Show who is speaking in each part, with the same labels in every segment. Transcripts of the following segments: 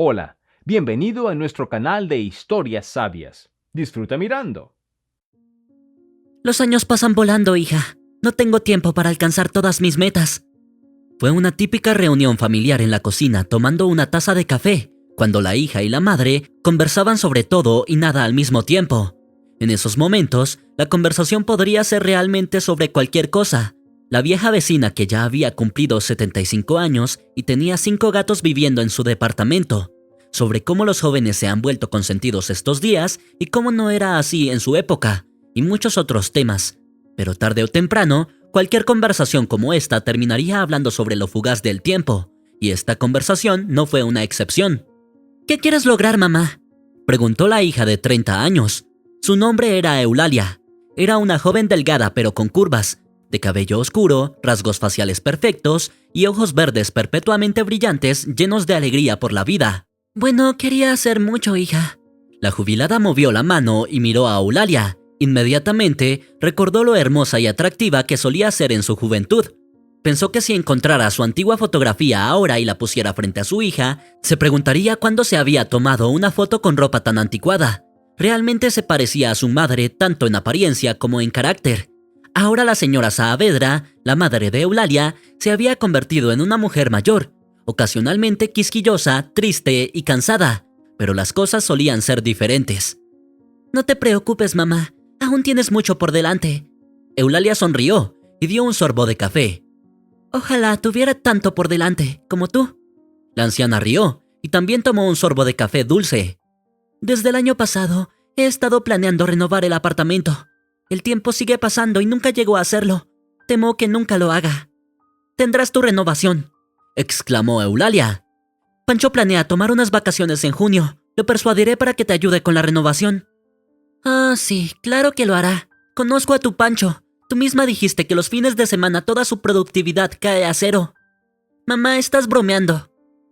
Speaker 1: Hola, bienvenido a nuestro canal de historias sabias. Disfruta mirando.
Speaker 2: Los años pasan volando, hija. No tengo tiempo para alcanzar todas mis metas. Fue una típica reunión familiar en la cocina tomando una taza de café, cuando la hija y la madre conversaban sobre todo y nada al mismo tiempo. En esos momentos, la conversación podría ser realmente sobre cualquier cosa. La vieja vecina, que ya había cumplido 75 años y tenía 5 gatos viviendo en su departamento, sobre cómo los jóvenes se han vuelto consentidos estos días y cómo no era así en su época, y muchos otros temas. Pero tarde o temprano, cualquier conversación como esta terminaría hablando sobre lo fugaz del tiempo, y esta conversación no fue una excepción. ¿Qué quieres lograr, mamá?, preguntó la hija de 30 años. Su nombre era Eulalia. Era una joven delgada pero con curvas, de cabello oscuro, rasgos faciales perfectos y ojos verdes perpetuamente brillantes llenos de alegría por la vida. Bueno, quería hacer mucho, hija. La jubilada movió la mano y miró a Eulalia. Inmediatamente recordó lo hermosa y atractiva que solía ser en su juventud. Pensó que si encontrara su antigua fotografía ahora y la pusiera frente a su hija, se preguntaría cuándo se había tomado una foto con ropa tan anticuada. Realmente se parecía a su madre tanto en apariencia como en carácter. Ahora la señora Saavedra, la madre de Eulalia, se había convertido en una mujer mayor, ocasionalmente quisquillosa, triste y cansada, pero las cosas solían ser diferentes. No te preocupes, mamá, aún tienes mucho por delante. Eulalia sonrió y dio un sorbo de café. Ojalá tuviera tanto por delante como tú. La anciana rió y también tomó un sorbo de café dulce. Desde el año pasado he estado planeando renovar el apartamento. El tiempo sigue pasando y nunca llegó a hacerlo. Temo que nunca lo haga. Tendrás tu renovación, exclamó Eulalia. Pancho planea tomar unas vacaciones en junio. Lo persuadiré para que te ayude con la renovación. Ah, sí, claro que lo hará. Conozco a tu Pancho. Tú misma dijiste que los fines de semana toda su productividad cae a cero. Mamá, estás bromeando.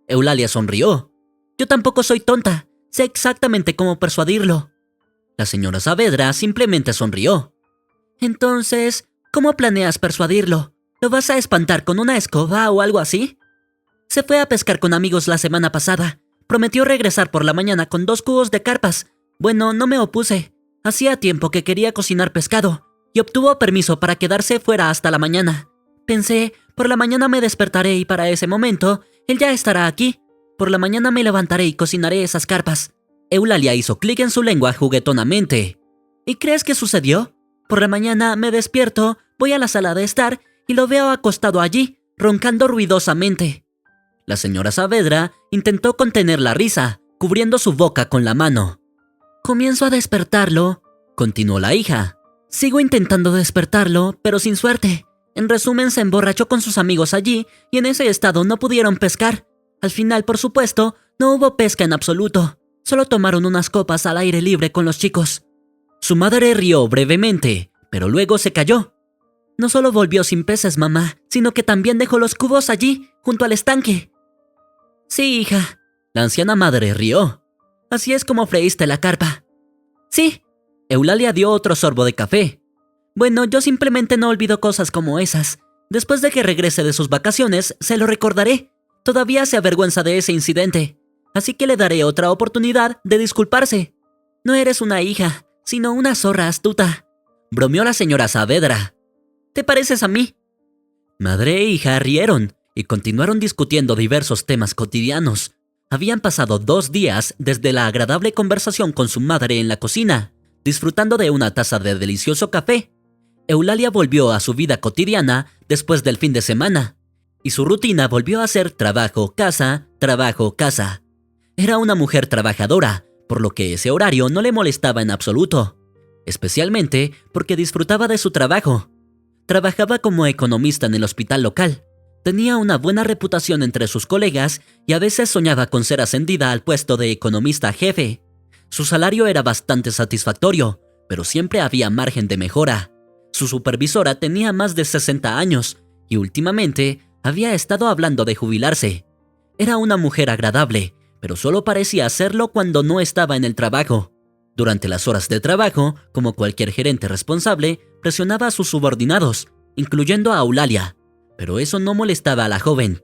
Speaker 2: Eulalia sonrió. Yo tampoco soy tonta. Sé exactamente cómo persuadirlo. La señora Saavedra simplemente sonrió. Entonces, ¿cómo planeas persuadirlo? ¿Lo vas a espantar con una escoba o algo así? Se fue a pescar con amigos la semana pasada. Prometió regresar por la mañana con 2 cubos de carpas. Bueno, no me opuse. Hacía tiempo que quería cocinar pescado y obtuvo permiso para quedarse fuera hasta la mañana. Pensé, por la mañana me despertaré y para ese momento, él ya estará aquí. Por la mañana me levantaré y cocinaré esas carpas. Eulalia hizo clic en su lengua juguetonamente. ¿Y crees que sucedió? Por la mañana me despierto, voy a la sala de estar y lo veo acostado allí, roncando ruidosamente. La señora Saavedra intentó contener la risa, cubriendo su boca con la mano. Comienzo a despertarlo, continuó la hija. Sigo intentando despertarlo, pero sin suerte. En resumen, se emborrachó con sus amigos allí y en ese estado no pudieron pescar. Al final, por supuesto, no hubo pesca en absoluto. Solo tomaron unas copas al aire libre con los chicos. Su madre rió brevemente, pero luego se calló. No solo volvió sin peces, mamá, sino que también dejó los cubos allí, junto al estanque. Sí, hija. La anciana madre rió. Así es como freíste la carpa. Sí. Eulalia dio otro sorbo de café. Bueno, yo simplemente no olvido cosas como esas. Después de que regrese de sus vacaciones, se lo recordaré. Todavía se avergüenza de ese incidente. Así que le daré otra oportunidad de disculparse. No eres una hija, sino una zorra astuta, bromeó la señora Saavedra. ¿Te pareces a mí? Madre e hija rieron y continuaron discutiendo diversos temas cotidianos. Habían pasado 2 días desde la agradable conversación con su madre en la cocina, disfrutando de una taza de delicioso café. Eulalia volvió a su vida cotidiana después del fin de semana, y su rutina volvió a ser trabajo, casa, trabajo, casa. Era una mujer trabajadora, por lo que ese horario no le molestaba en absoluto, especialmente porque disfrutaba de su trabajo. Trabajaba como economista en el hospital local. Tenía una buena reputación entre sus colegas y a veces soñaba con ser ascendida al puesto de economista jefe. Su salario era bastante satisfactorio, pero siempre había margen de mejora. Su supervisora tenía más de 60 años y últimamente había estado hablando de jubilarse. Era una mujer agradable, pero solo parecía hacerlo cuando no estaba en el trabajo. Durante las horas de trabajo, como cualquier gerente responsable, presionaba a sus subordinados, incluyendo a Eulalia, pero eso no molestaba a la joven.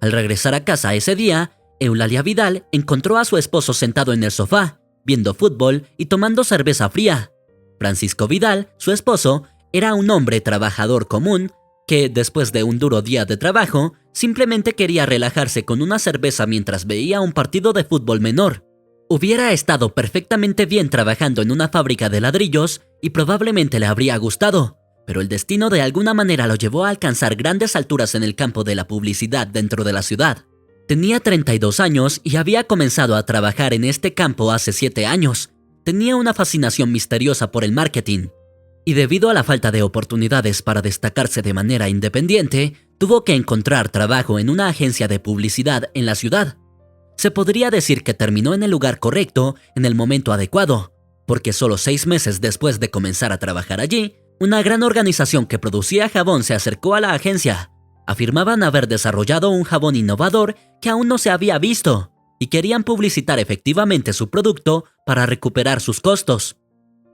Speaker 2: Al regresar a casa ese día, Eulalia Vidal encontró a su esposo sentado en el sofá, viendo fútbol y tomando cerveza fría. Francisco Vidal, su esposo, era un hombre trabajador común que, después de un duro día de trabajo, simplemente quería relajarse con una cerveza mientras veía un partido de fútbol menor. Hubiera estado perfectamente bien trabajando en una fábrica de ladrillos y probablemente le habría gustado, pero el destino de alguna manera lo llevó a alcanzar grandes alturas en el campo de la publicidad dentro de la ciudad. Tenía 32 años y había comenzado a trabajar en este campo hace 7 años. Tenía una fascinación misteriosa por el marketing, y debido a la falta de oportunidades para destacarse de manera independiente, tuvo que encontrar trabajo en una agencia de publicidad en la ciudad. Se podría decir que terminó en el lugar correcto, en el momento adecuado, porque solo 6 meses después de comenzar a trabajar allí, una gran organización que producía jabón se acercó a la agencia. Afirmaban haber desarrollado un jabón innovador que aún no se había visto, y querían publicitar efectivamente su producto para recuperar sus costos.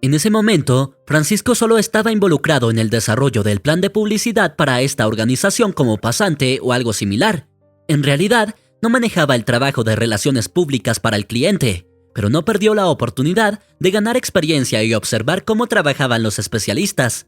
Speaker 2: En ese momento, Francisco solo estaba involucrado en el desarrollo del plan de publicidad para esta organización como pasante o algo similar. En realidad, no manejaba el trabajo de relaciones públicas para el cliente, pero no perdió la oportunidad de ganar experiencia y observar cómo trabajaban los especialistas.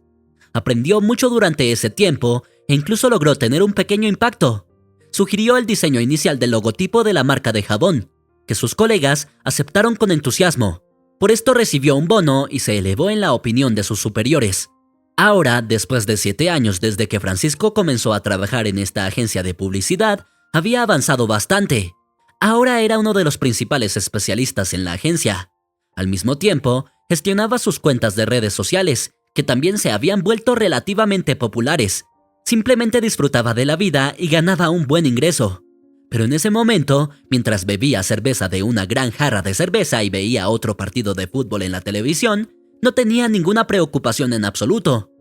Speaker 2: Aprendió mucho durante ese tiempo e incluso logró tener un pequeño impacto. Sugirió el diseño inicial del logotipo de la marca de jabón, que sus colegas aceptaron con entusiasmo. Por esto recibió un bono y se elevó en la opinión de sus superiores. Ahora, después de 7 años desde que Francisco comenzó a trabajar en esta agencia de publicidad, había avanzado bastante. Ahora era uno de los principales especialistas en la agencia. Al mismo tiempo, gestionaba sus cuentas de redes sociales, que también se habían vuelto relativamente populares. Simplemente disfrutaba de la vida y ganaba un buen ingreso. Pero en ese momento, mientras bebía cerveza de una gran jarra de cerveza y veía otro partido de fútbol en la televisión, no tenía ninguna preocupación en absoluto.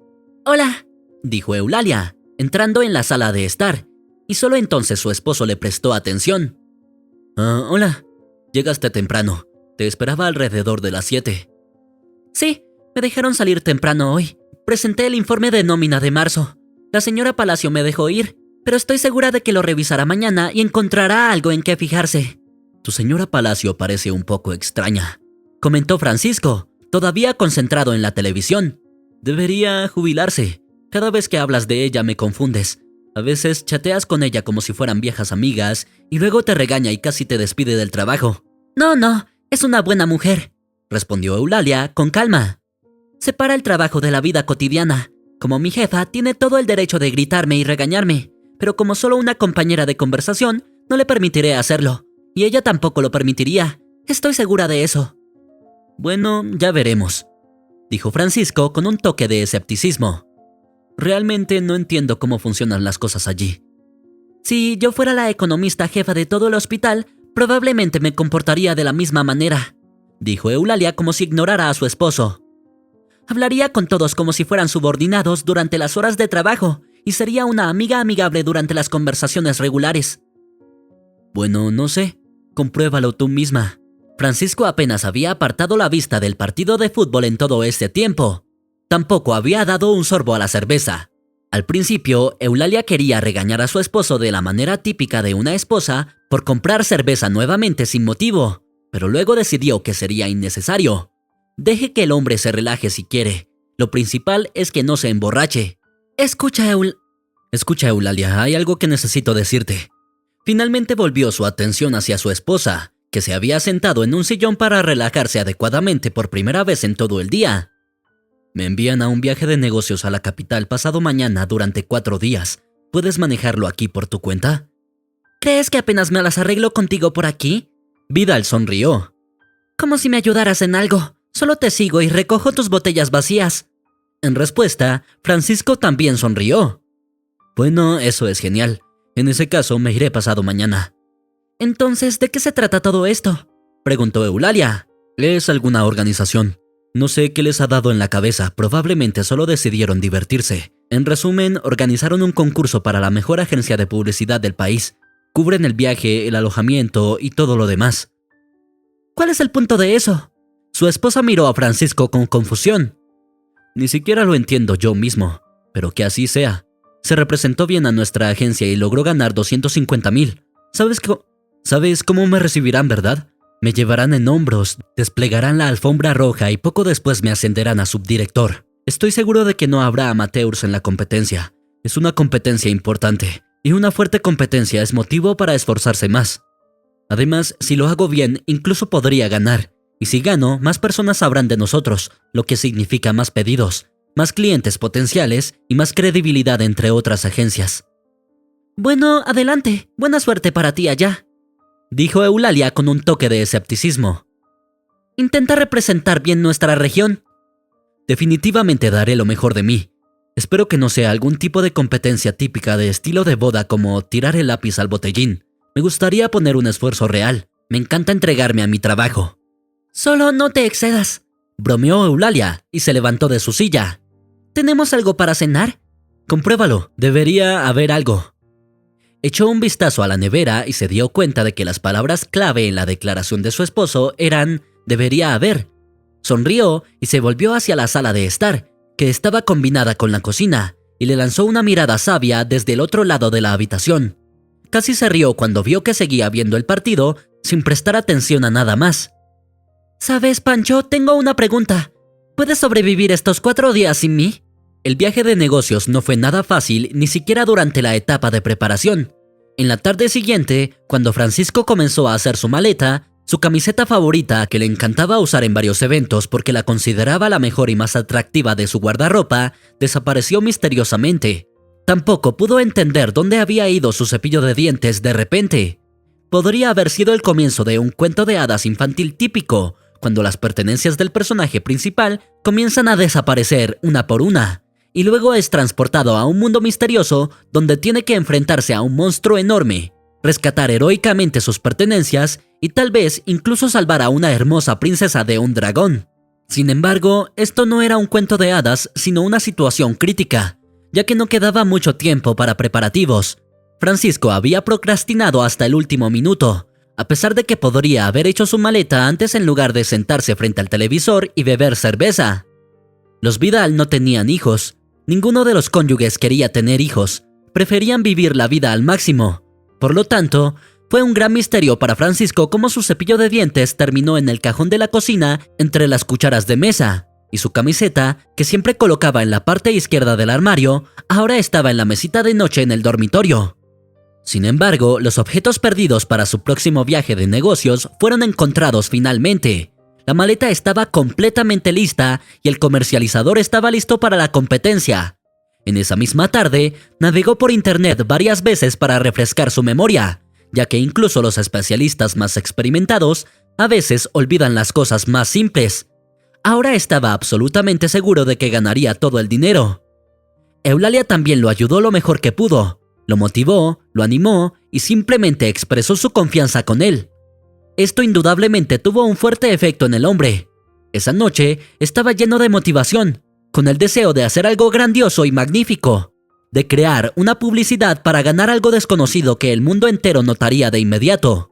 Speaker 2: «Hola», dijo Eulalia, entrando en la sala de estar, y solo entonces su esposo le prestó atención. «Hola, llegaste temprano. Te esperaba alrededor de las 7. «Sí, me dejaron salir temprano hoy. Presenté el informe de nómina de marzo. La señora Palacio me dejó ir, pero estoy segura de que lo revisará mañana y encontrará algo en qué fijarse». «Tu señora Palacio parece un poco extraña», comentó Francisco, todavía concentrado en la televisión. «Debería jubilarse. Cada vez que hablas de ella me confundes. A veces chateas con ella como si fueran viejas amigas y luego te regaña y casi te despide del trabajo». No, es una buena mujer», respondió Eulalia con calma. «Separa el trabajo de la vida cotidiana. Como mi jefa, tiene todo el derecho de gritarme y regañarme, pero como solo una compañera de conversación, no le permitiré hacerlo, y ella tampoco lo permitiría. Estoy segura de eso». «Bueno, ya veremos», dijo Francisco con un toque de escepticismo. «Realmente no entiendo cómo funcionan las cosas allí». «Si yo fuera la economista jefa de todo el hospital, probablemente me comportaría de la misma manera», dijo Eulalia como si ignorara a su esposo. «Hablaría con todos como si fueran subordinados durante las horas de trabajo y sería una amiga amigable durante las conversaciones regulares». «Bueno, no sé. Compruébalo tú misma». Francisco apenas había apartado la vista del partido de fútbol en todo este tiempo. Tampoco había dado un sorbo a la cerveza. Al principio, Eulalia quería regañar a su esposo de la manera típica de una esposa por comprar cerveza nuevamente sin motivo, pero luego decidió que sería innecesario. Deje que el hombre se relaje si quiere. Lo principal es que no se emborrache. Escucha, Eulalia, hay algo que necesito decirte». Finalmente volvió su atención hacia su esposa, que se había sentado en un sillón para relajarse adecuadamente por primera vez en todo el día. «Me envían a un viaje de negocios a la capital pasado mañana durante 4 días. ¿Puedes manejarlo aquí por tu cuenta?» «¿Crees que apenas me las arreglo contigo por aquí?» Vidal sonrió. «Como si me ayudaras en algo. Solo te sigo y recojo tus botellas vacías». En respuesta, Francisco también sonrió. «Bueno, eso es genial. En ese caso me iré pasado mañana». «Entonces, ¿de qué se trata todo esto?», preguntó Eulalia. «Es alguna organización. No sé qué les ha dado en la cabeza, probablemente solo decidieron divertirse. En resumen, organizaron un concurso para la mejor agencia de publicidad del país. Cubren el viaje, el alojamiento y todo lo demás». «¿Cuál es el punto de eso?». Su esposa miró a Francisco con confusión. «Ni siquiera lo entiendo yo mismo, pero que así sea. Se representó bien a nuestra agencia y logró ganar 250,000. ¿Sabes cómo me recibirán, verdad? Me llevarán en hombros, desplegarán la alfombra roja y poco después me ascenderán a subdirector. Estoy seguro de que no habrá amateurs en la competencia. Es una competencia importante, y una fuerte competencia es motivo para esforzarse más. Además, si lo hago bien, incluso podría ganar. Y si gano, más personas sabrán de nosotros, lo que significa más pedidos, más clientes potenciales y más credibilidad entre otras agencias. Bueno, adelante. Buena suerte para ti allá, dijo Eulalia con un toque de escepticismo. Intenta representar bien nuestra región. Definitivamente daré lo mejor de mí. Espero que no sea algún tipo de competencia típica de estilo de boda como tirar el lápiz al botellín. Me gustaría poner un esfuerzo real. Me encanta entregarme a mi trabajo. Solo no te excedas, bromeó Eulalia y se levantó de su silla. ¿Tenemos algo para cenar? Compruébalo, debería haber algo. Echó un vistazo a la nevera y se dio cuenta de que las palabras clave en la declaración de su esposo eran «debería haber». Sonrió y se volvió hacia la sala de estar, que estaba combinada con la cocina, y le lanzó una mirada sabia desde el otro lado de la habitación. Casi se rió cuando vio que seguía viendo el partido sin prestar atención a nada más. ¿Sabes, Pancho? Tengo una pregunta. ¿Puedes sobrevivir estos 4 días sin mí? El viaje de negocios no fue nada fácil, ni siquiera durante la etapa de preparación. En la tarde siguiente, cuando Francisco comenzó a hacer su maleta, su camiseta favorita, que le encantaba usar en varios eventos porque la consideraba la mejor y más atractiva de su guardarropa, desapareció misteriosamente. Tampoco pudo entender dónde había ido su cepillo de dientes de repente. Podría haber sido el comienzo de un cuento de hadas infantil típico, cuando las pertenencias del personaje principal comienzan a desaparecer una por una, y luego es transportado a un mundo misterioso donde tiene que enfrentarse a un monstruo enorme, rescatar heroicamente sus pertenencias y tal vez incluso salvar a una hermosa princesa de un dragón. Sin embargo, esto no era un cuento de hadas, sino una situación crítica, ya que no quedaba mucho tiempo para preparativos. Francisco había procrastinado hasta el último minuto, a pesar de que podría haber hecho su maleta antes en lugar de sentarse frente al televisor y beber cerveza. Los Vidal no tenían hijos. Ninguno de los cónyuges quería tener hijos. Preferían vivir la vida al máximo. Por lo tanto, fue un gran misterio para Francisco cómo su cepillo de dientes terminó en el cajón de la cocina entre las cucharas de mesa, y su camiseta, que siempre colocaba en la parte izquierda del armario, ahora estaba en la mesita de noche en el dormitorio. Sin embargo, los objetos perdidos para su próximo viaje de negocios fueron encontrados finalmente. La maleta estaba completamente lista y el comercializador estaba listo para la competencia. En esa misma tarde, navegó por internet varias veces para refrescar su memoria, ya que incluso los especialistas más experimentados a veces olvidan las cosas más simples. Ahora estaba absolutamente seguro de que ganaría todo el dinero. Eulalia también lo ayudó lo mejor que pudo. Lo motivó, lo animó y simplemente expresó su confianza con él. Esto indudablemente tuvo un fuerte efecto en el hombre. Esa noche estaba lleno de motivación, con el deseo de hacer algo grandioso y magnífico, de crear una publicidad para ganar algo desconocido que el mundo entero notaría de inmediato.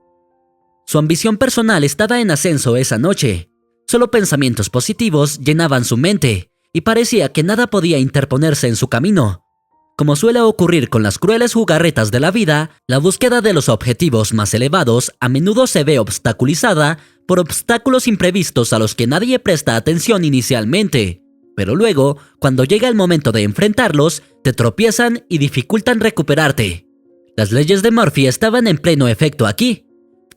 Speaker 2: Su ambición personal estaba en ascenso esa noche. Solo pensamientos positivos llenaban su mente y parecía que nada podía interponerse en su camino. Como suele ocurrir con las crueles jugarretas de la vida, la búsqueda de los objetivos más elevados a menudo se ve obstaculizada por obstáculos imprevistos a los que nadie presta atención inicialmente, pero luego, cuando llega el momento de enfrentarlos, te tropiezan y dificultan recuperarte. Las leyes de Murphy estaban en pleno efecto aquí.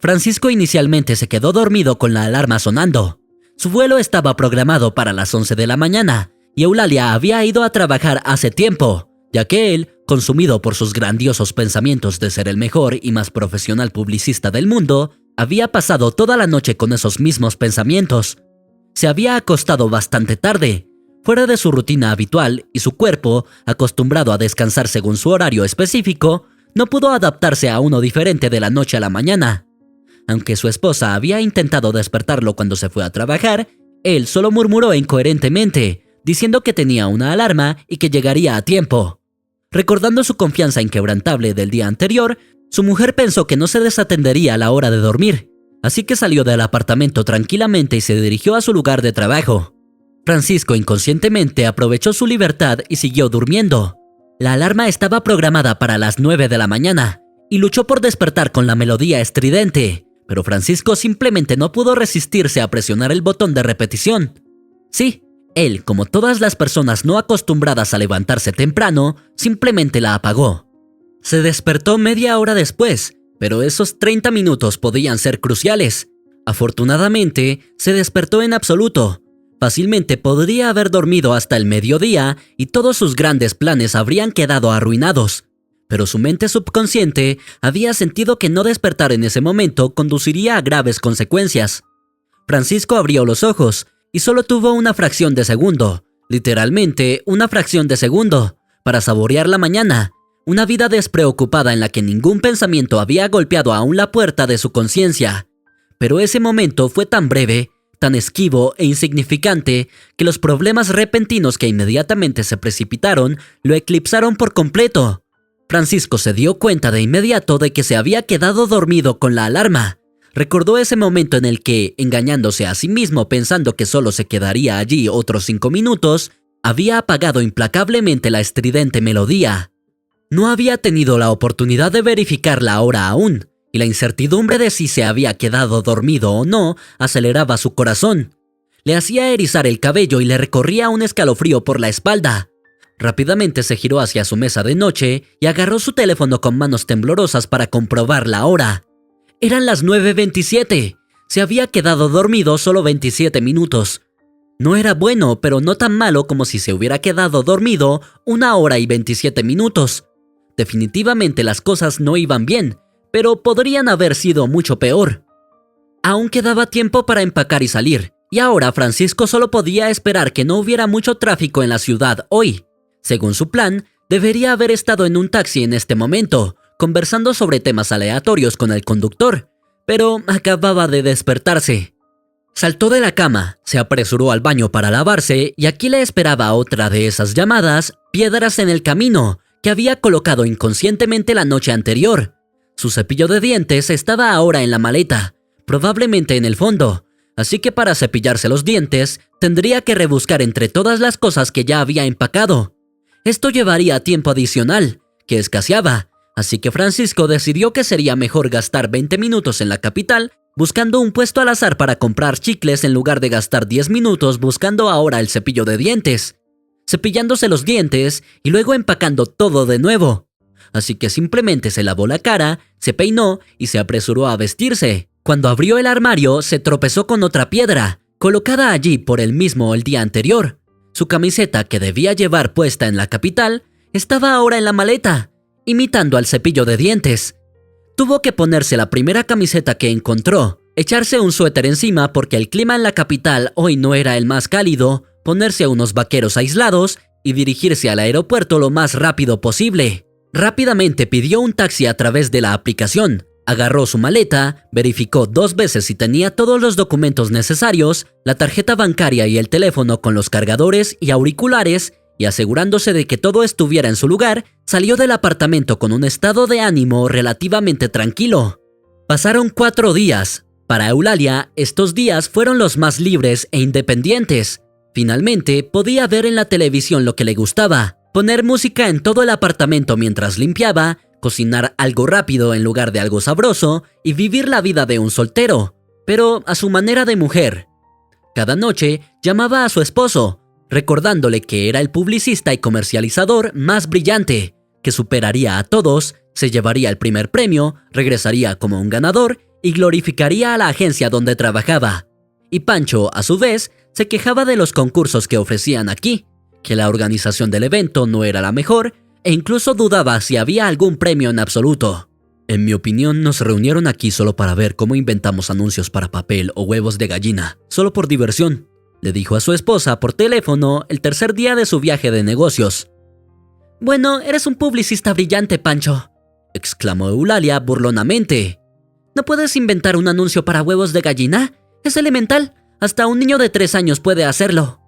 Speaker 2: Francisco inicialmente se quedó dormido con la alarma sonando. Su vuelo estaba programado para las 11 de la mañana y Eulalia había ido a trabajar hace tiempo, ya que él, consumido por sus grandiosos pensamientos de ser el mejor y más profesional publicista del mundo, había pasado toda la noche con esos mismos pensamientos. Se había acostado bastante tarde, fuera de su rutina habitual, y su cuerpo, acostumbrado a descansar según su horario específico, no pudo adaptarse a uno diferente de la noche a la mañana. Aunque su esposa había intentado despertarlo cuando se fue a trabajar, él solo murmuró incoherentemente, diciendo que tenía una alarma y que llegaría a tiempo. Recordando su confianza inquebrantable del día anterior, su mujer pensó que no se desatendería a la hora de dormir, así que salió del apartamento tranquilamente y se dirigió a su lugar de trabajo. Francisco inconscientemente aprovechó su libertad y siguió durmiendo. La alarma estaba programada para las 9 de la mañana, y luchó por despertar con la melodía estridente, pero Francisco simplemente no pudo resistirse a presionar el botón de repetición. Sí, él, como todas las personas no acostumbradas a levantarse temprano, simplemente la apagó. Se despertó media hora después, pero esos 30 minutos podían ser cruciales. Afortunadamente, se despertó en absoluto. Fácilmente podría haber dormido hasta el mediodía y todos sus grandes planes habrían quedado arruinados. Pero su mente subconsciente había sentido que no despertar en ese momento conduciría a graves consecuencias. Francisco abrió los ojos y solo tuvo una fracción de segundo, literalmente una fracción de segundo, para saborear la mañana, una vida despreocupada en la que ningún pensamiento había golpeado aún la puerta de su conciencia. Pero ese momento fue tan breve, tan esquivo e insignificante que los problemas repentinos que inmediatamente se precipitaron lo eclipsaron por completo. Francisco se dio cuenta de inmediato de que se había quedado dormido con la alarma. Recordó ese momento en el que, engañándose a sí mismo pensando que solo se quedaría allí otros 5 minutos, había apagado implacablemente la estridente melodía. No había tenido la oportunidad de verificar la hora aún, y la incertidumbre de si se había quedado dormido o no aceleraba su corazón. Le hacía erizar el cabello y le recorría un escalofrío por la espalda. Rápidamente se giró hacia su mesa de noche y agarró su teléfono con manos temblorosas para comprobar la hora. Eran las 9:27. Se había quedado dormido solo 27 minutos. No era bueno, pero no tan malo como si se hubiera quedado dormido 1 hora y 27 minutos. Definitivamente las cosas no iban bien, pero podrían haber sido mucho peor. Aún quedaba tiempo para empacar y salir, y ahora Francisco solo podía esperar que no hubiera mucho tráfico en la ciudad hoy. Según su plan, debería haber estado en un taxi en este momento, conversando sobre temas aleatorios con el conductor, pero acababa de despertarse. Saltó de la cama, se apresuró al baño para lavarse y aquí le esperaba otra de esas llamadas piedras en el camino que había colocado inconscientemente la noche anterior. Su cepillo de dientes estaba ahora en la maleta, probablemente en el fondo, así que para cepillarse los dientes tendría que rebuscar entre todas las cosas que ya había empacado. Esto llevaría tiempo adicional, que escaseaba, así que Francisco decidió que sería mejor gastar 20 minutos en la capital buscando un puesto al azar para comprar chicles en lugar de gastar 10 minutos buscando ahora el cepillo de dientes, cepillándose los dientes y luego empacando todo de nuevo. Así que simplemente se lavó la cara, se peinó y se apresuró a vestirse. Cuando abrió el armario, se tropezó con otra piedra, colocada allí por él mismo el día anterior. Su camiseta que debía llevar puesta en la capital estaba ahora en la maleta, imitando al cepillo de dientes. Tuvo que ponerse la primera camiseta que encontró, echarse un suéter encima porque el clima en la capital hoy no era el más cálido, ponerse unos vaqueros aislados y dirigirse al aeropuerto lo más rápido posible. Rápidamente pidió un taxi a través de la aplicación, agarró su maleta, verificó 2 veces si tenía todos los documentos necesarios, la tarjeta bancaria y el teléfono con los cargadores y auriculares, y asegurándose de que todo estuviera en su lugar, salió del apartamento con un estado de ánimo relativamente tranquilo. Pasaron 4 días. Para Eulalia, estos días fueron los más libres e independientes. Finalmente, podía ver en la televisión lo que le gustaba, poner música en todo el apartamento mientras limpiaba, cocinar algo rápido en lugar de algo sabroso y vivir la vida de un soltero, pero a su manera de mujer. Cada noche llamaba a su esposo, recordándole que era el publicista y comercializador más brillante, que superaría a todos, se llevaría el primer premio, regresaría como un ganador y glorificaría a la agencia donde trabajaba. Y Pancho, a su vez, se quejaba de los concursos que ofrecían aquí, que la organización del evento no era la mejor e incluso dudaba si había algún premio en absoluto. En mi opinión, nos reunieron aquí solo para ver cómo inventamos anuncios para papel o huevos de gallina, solo por diversión, le dijo a su esposa por teléfono el tercer día de su viaje de negocios. Bueno, eres un publicista brillante, Pancho, exclamó Eulalia burlonamente. ¿No puedes inventar un anuncio para huevos de gallina? Es elemental, hasta un niño de 3 años puede hacerlo.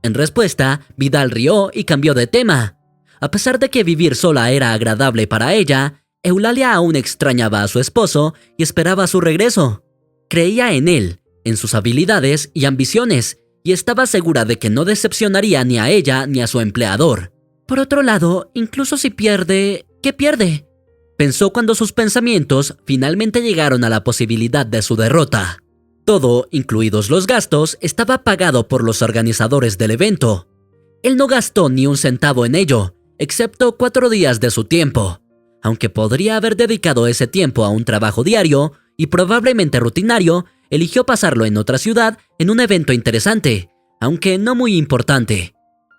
Speaker 2: En respuesta, Vidal rió y cambió de tema. A pesar de que vivir sola era agradable para ella, Eulalia aún extrañaba a su esposo y esperaba su regreso. Creía en él, en sus habilidades y ambiciones, y estaba segura de que no decepcionaría ni a ella ni a su empleador. Por otro lado, incluso si pierde, ¿qué pierde? Pensó cuando sus pensamientos finalmente llegaron a la posibilidad de su derrota. Todo, incluidos los gastos, estaba pagado por los organizadores del evento. Él no gastó ni un centavo en ello, excepto 4 días de su tiempo, aunque podría haber dedicado ese tiempo a un trabajo diario y probablemente rutinario. Eligió pasarlo en otra ciudad en un evento interesante, aunque no muy importante.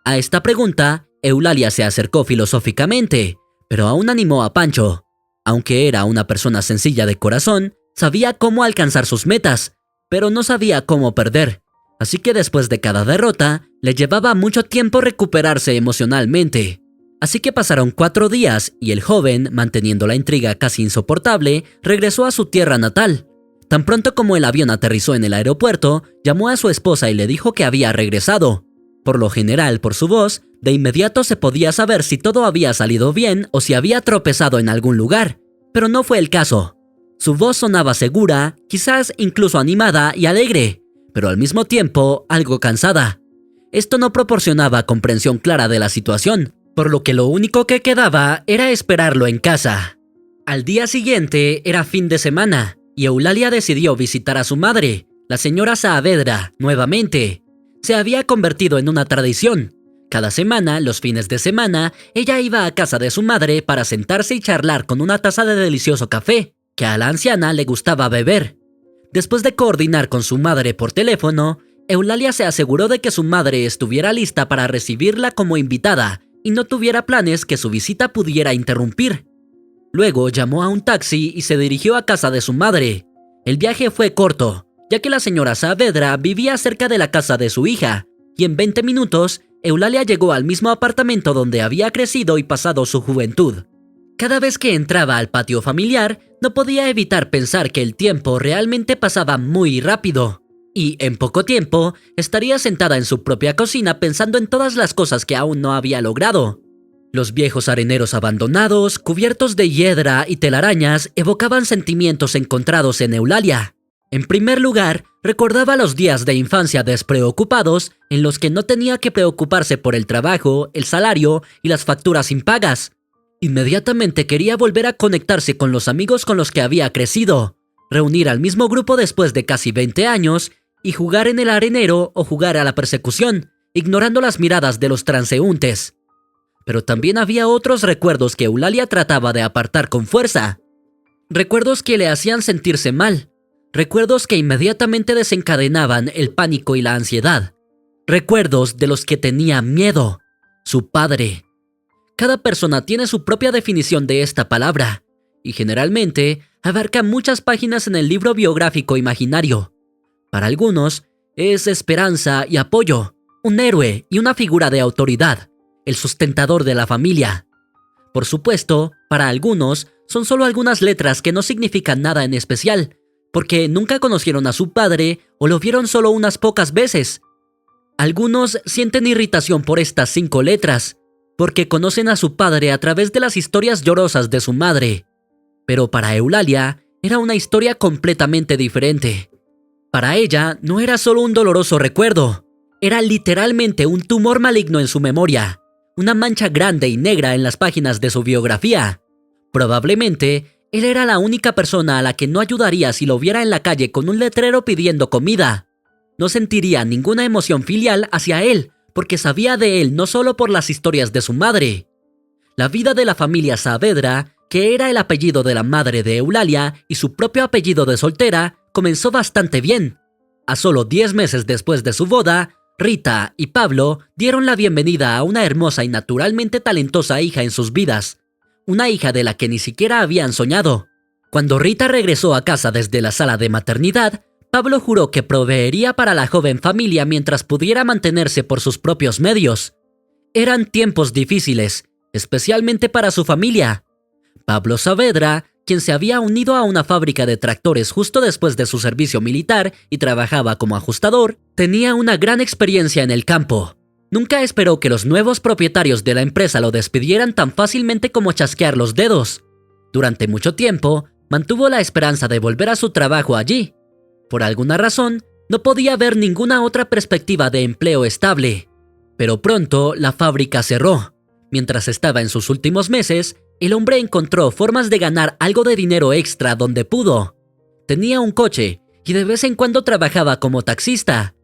Speaker 2: A esta pregunta, Eulalia se acercó filosóficamente, pero aún animó a Pancho. Aunque era una persona sencilla de corazón, sabía cómo alcanzar sus metas, pero no sabía cómo perder. Así que después de cada derrota, le llevaba mucho tiempo recuperarse emocionalmente. Así que pasaron 4 días y el joven, manteniendo la intriga casi insoportable, regresó a su tierra natal. Tan pronto como el avión aterrizó en el aeropuerto, llamó a su esposa y le dijo que había regresado. Por lo general, por su voz, de inmediato se podía saber si todo había salido bien o si había tropezado en algún lugar, pero no fue el caso. Su voz sonaba segura, quizás incluso animada y alegre, pero al mismo tiempo algo cansada. Esto no proporcionaba comprensión clara de la situación, por lo que lo único que quedaba era esperarlo en casa. Al día siguiente era fin de semana, y Eulalia decidió visitar a su madre, la señora Saavedra, nuevamente. Se había convertido en una tradición. Cada semana, los fines de semana, ella iba a casa de su madre para sentarse y charlar con una taza de delicioso café, que a la anciana le gustaba beber. Después de coordinar con su madre por teléfono, Eulalia se aseguró de que su madre estuviera lista para recibirla como invitada y no tuviera planes que su visita pudiera interrumpir. Luego llamó a un taxi y se dirigió a casa de su madre. El viaje fue corto, ya que la señora Saavedra vivía cerca de la casa de su hija, y en 20 minutos, Eulalia llegó al mismo apartamento donde había crecido y pasado su juventud. Cada vez que entraba al patio familiar, no podía evitar pensar que el tiempo realmente pasaba muy rápido, y en poco tiempo estaría sentada en su propia cocina pensando en todas las cosas que aún no había logrado. Los viejos areneros abandonados, cubiertos de hiedra y telarañas, evocaban sentimientos encontrados en Eulalia. En primer lugar, recordaba los días de infancia despreocupados en los que no tenía que preocuparse por el trabajo, el salario y las facturas impagas. Inmediatamente quería volver a conectarse con los amigos con los que había crecido, reunir al mismo grupo después de casi 20 años y jugar en el arenero o jugar a la persecución, ignorando las miradas de los transeúntes. Pero también había otros recuerdos que Eulalia trataba de apartar con fuerza. Recuerdos que le hacían sentirse mal. Recuerdos que inmediatamente desencadenaban el pánico y la ansiedad. Recuerdos de los que tenía miedo. Su padre. Cada persona tiene su propia definición de esta palabra, y generalmente abarca muchas páginas en el libro biográfico imaginario. Para algunos, es esperanza y apoyo, un héroe y una figura de autoridad, el sustentador de la familia. Por supuesto, para algunos, son solo algunas letras que no significan nada en especial, porque nunca conocieron a su padre o lo vieron solo unas pocas veces. Algunos sienten irritación por estas 5 letras, porque conocen a su padre a través de las historias llorosas de su madre. Pero para Eulalia, era una historia completamente diferente. Para ella, no era solo un doloroso recuerdo, era literalmente un tumor maligno en su memoria, una mancha grande y negra en las páginas de su biografía. Probablemente, él era la única persona a la que no ayudaría si lo viera en la calle con un letrero pidiendo comida. No sentiría ninguna emoción filial hacia él, porque sabía de él no solo por las historias de su madre. La vida de la familia Saavedra, que era el apellido de la madre de Eulalia y su propio apellido de soltera, comenzó bastante bien. A solo 10 meses después de su boda, Rita y Pablo dieron la bienvenida a una hermosa y naturalmente talentosa hija en sus vidas, una hija de la que ni siquiera habían soñado. Cuando Rita regresó a casa desde la sala de maternidad, Pablo juró que proveería para la joven familia mientras pudiera mantenerse por sus propios medios. Eran tiempos difíciles, especialmente para su familia. Pablo Saavedra, quien se había unido a una fábrica de tractores justo después de su servicio militar y trabajaba como ajustador, tenía una gran experiencia en el campo. Nunca esperó que los nuevos propietarios de la empresa lo despidieran tan fácilmente como chasquear los dedos. Durante mucho tiempo, mantuvo la esperanza de volver a su trabajo allí. Por alguna razón, no podía ver ninguna otra perspectiva de empleo estable. Pero pronto la fábrica cerró. Mientras estaba en sus últimos meses, el hombre encontró formas de ganar algo de dinero extra donde pudo. Tenía un coche y de vez en cuando trabajaba como taxista.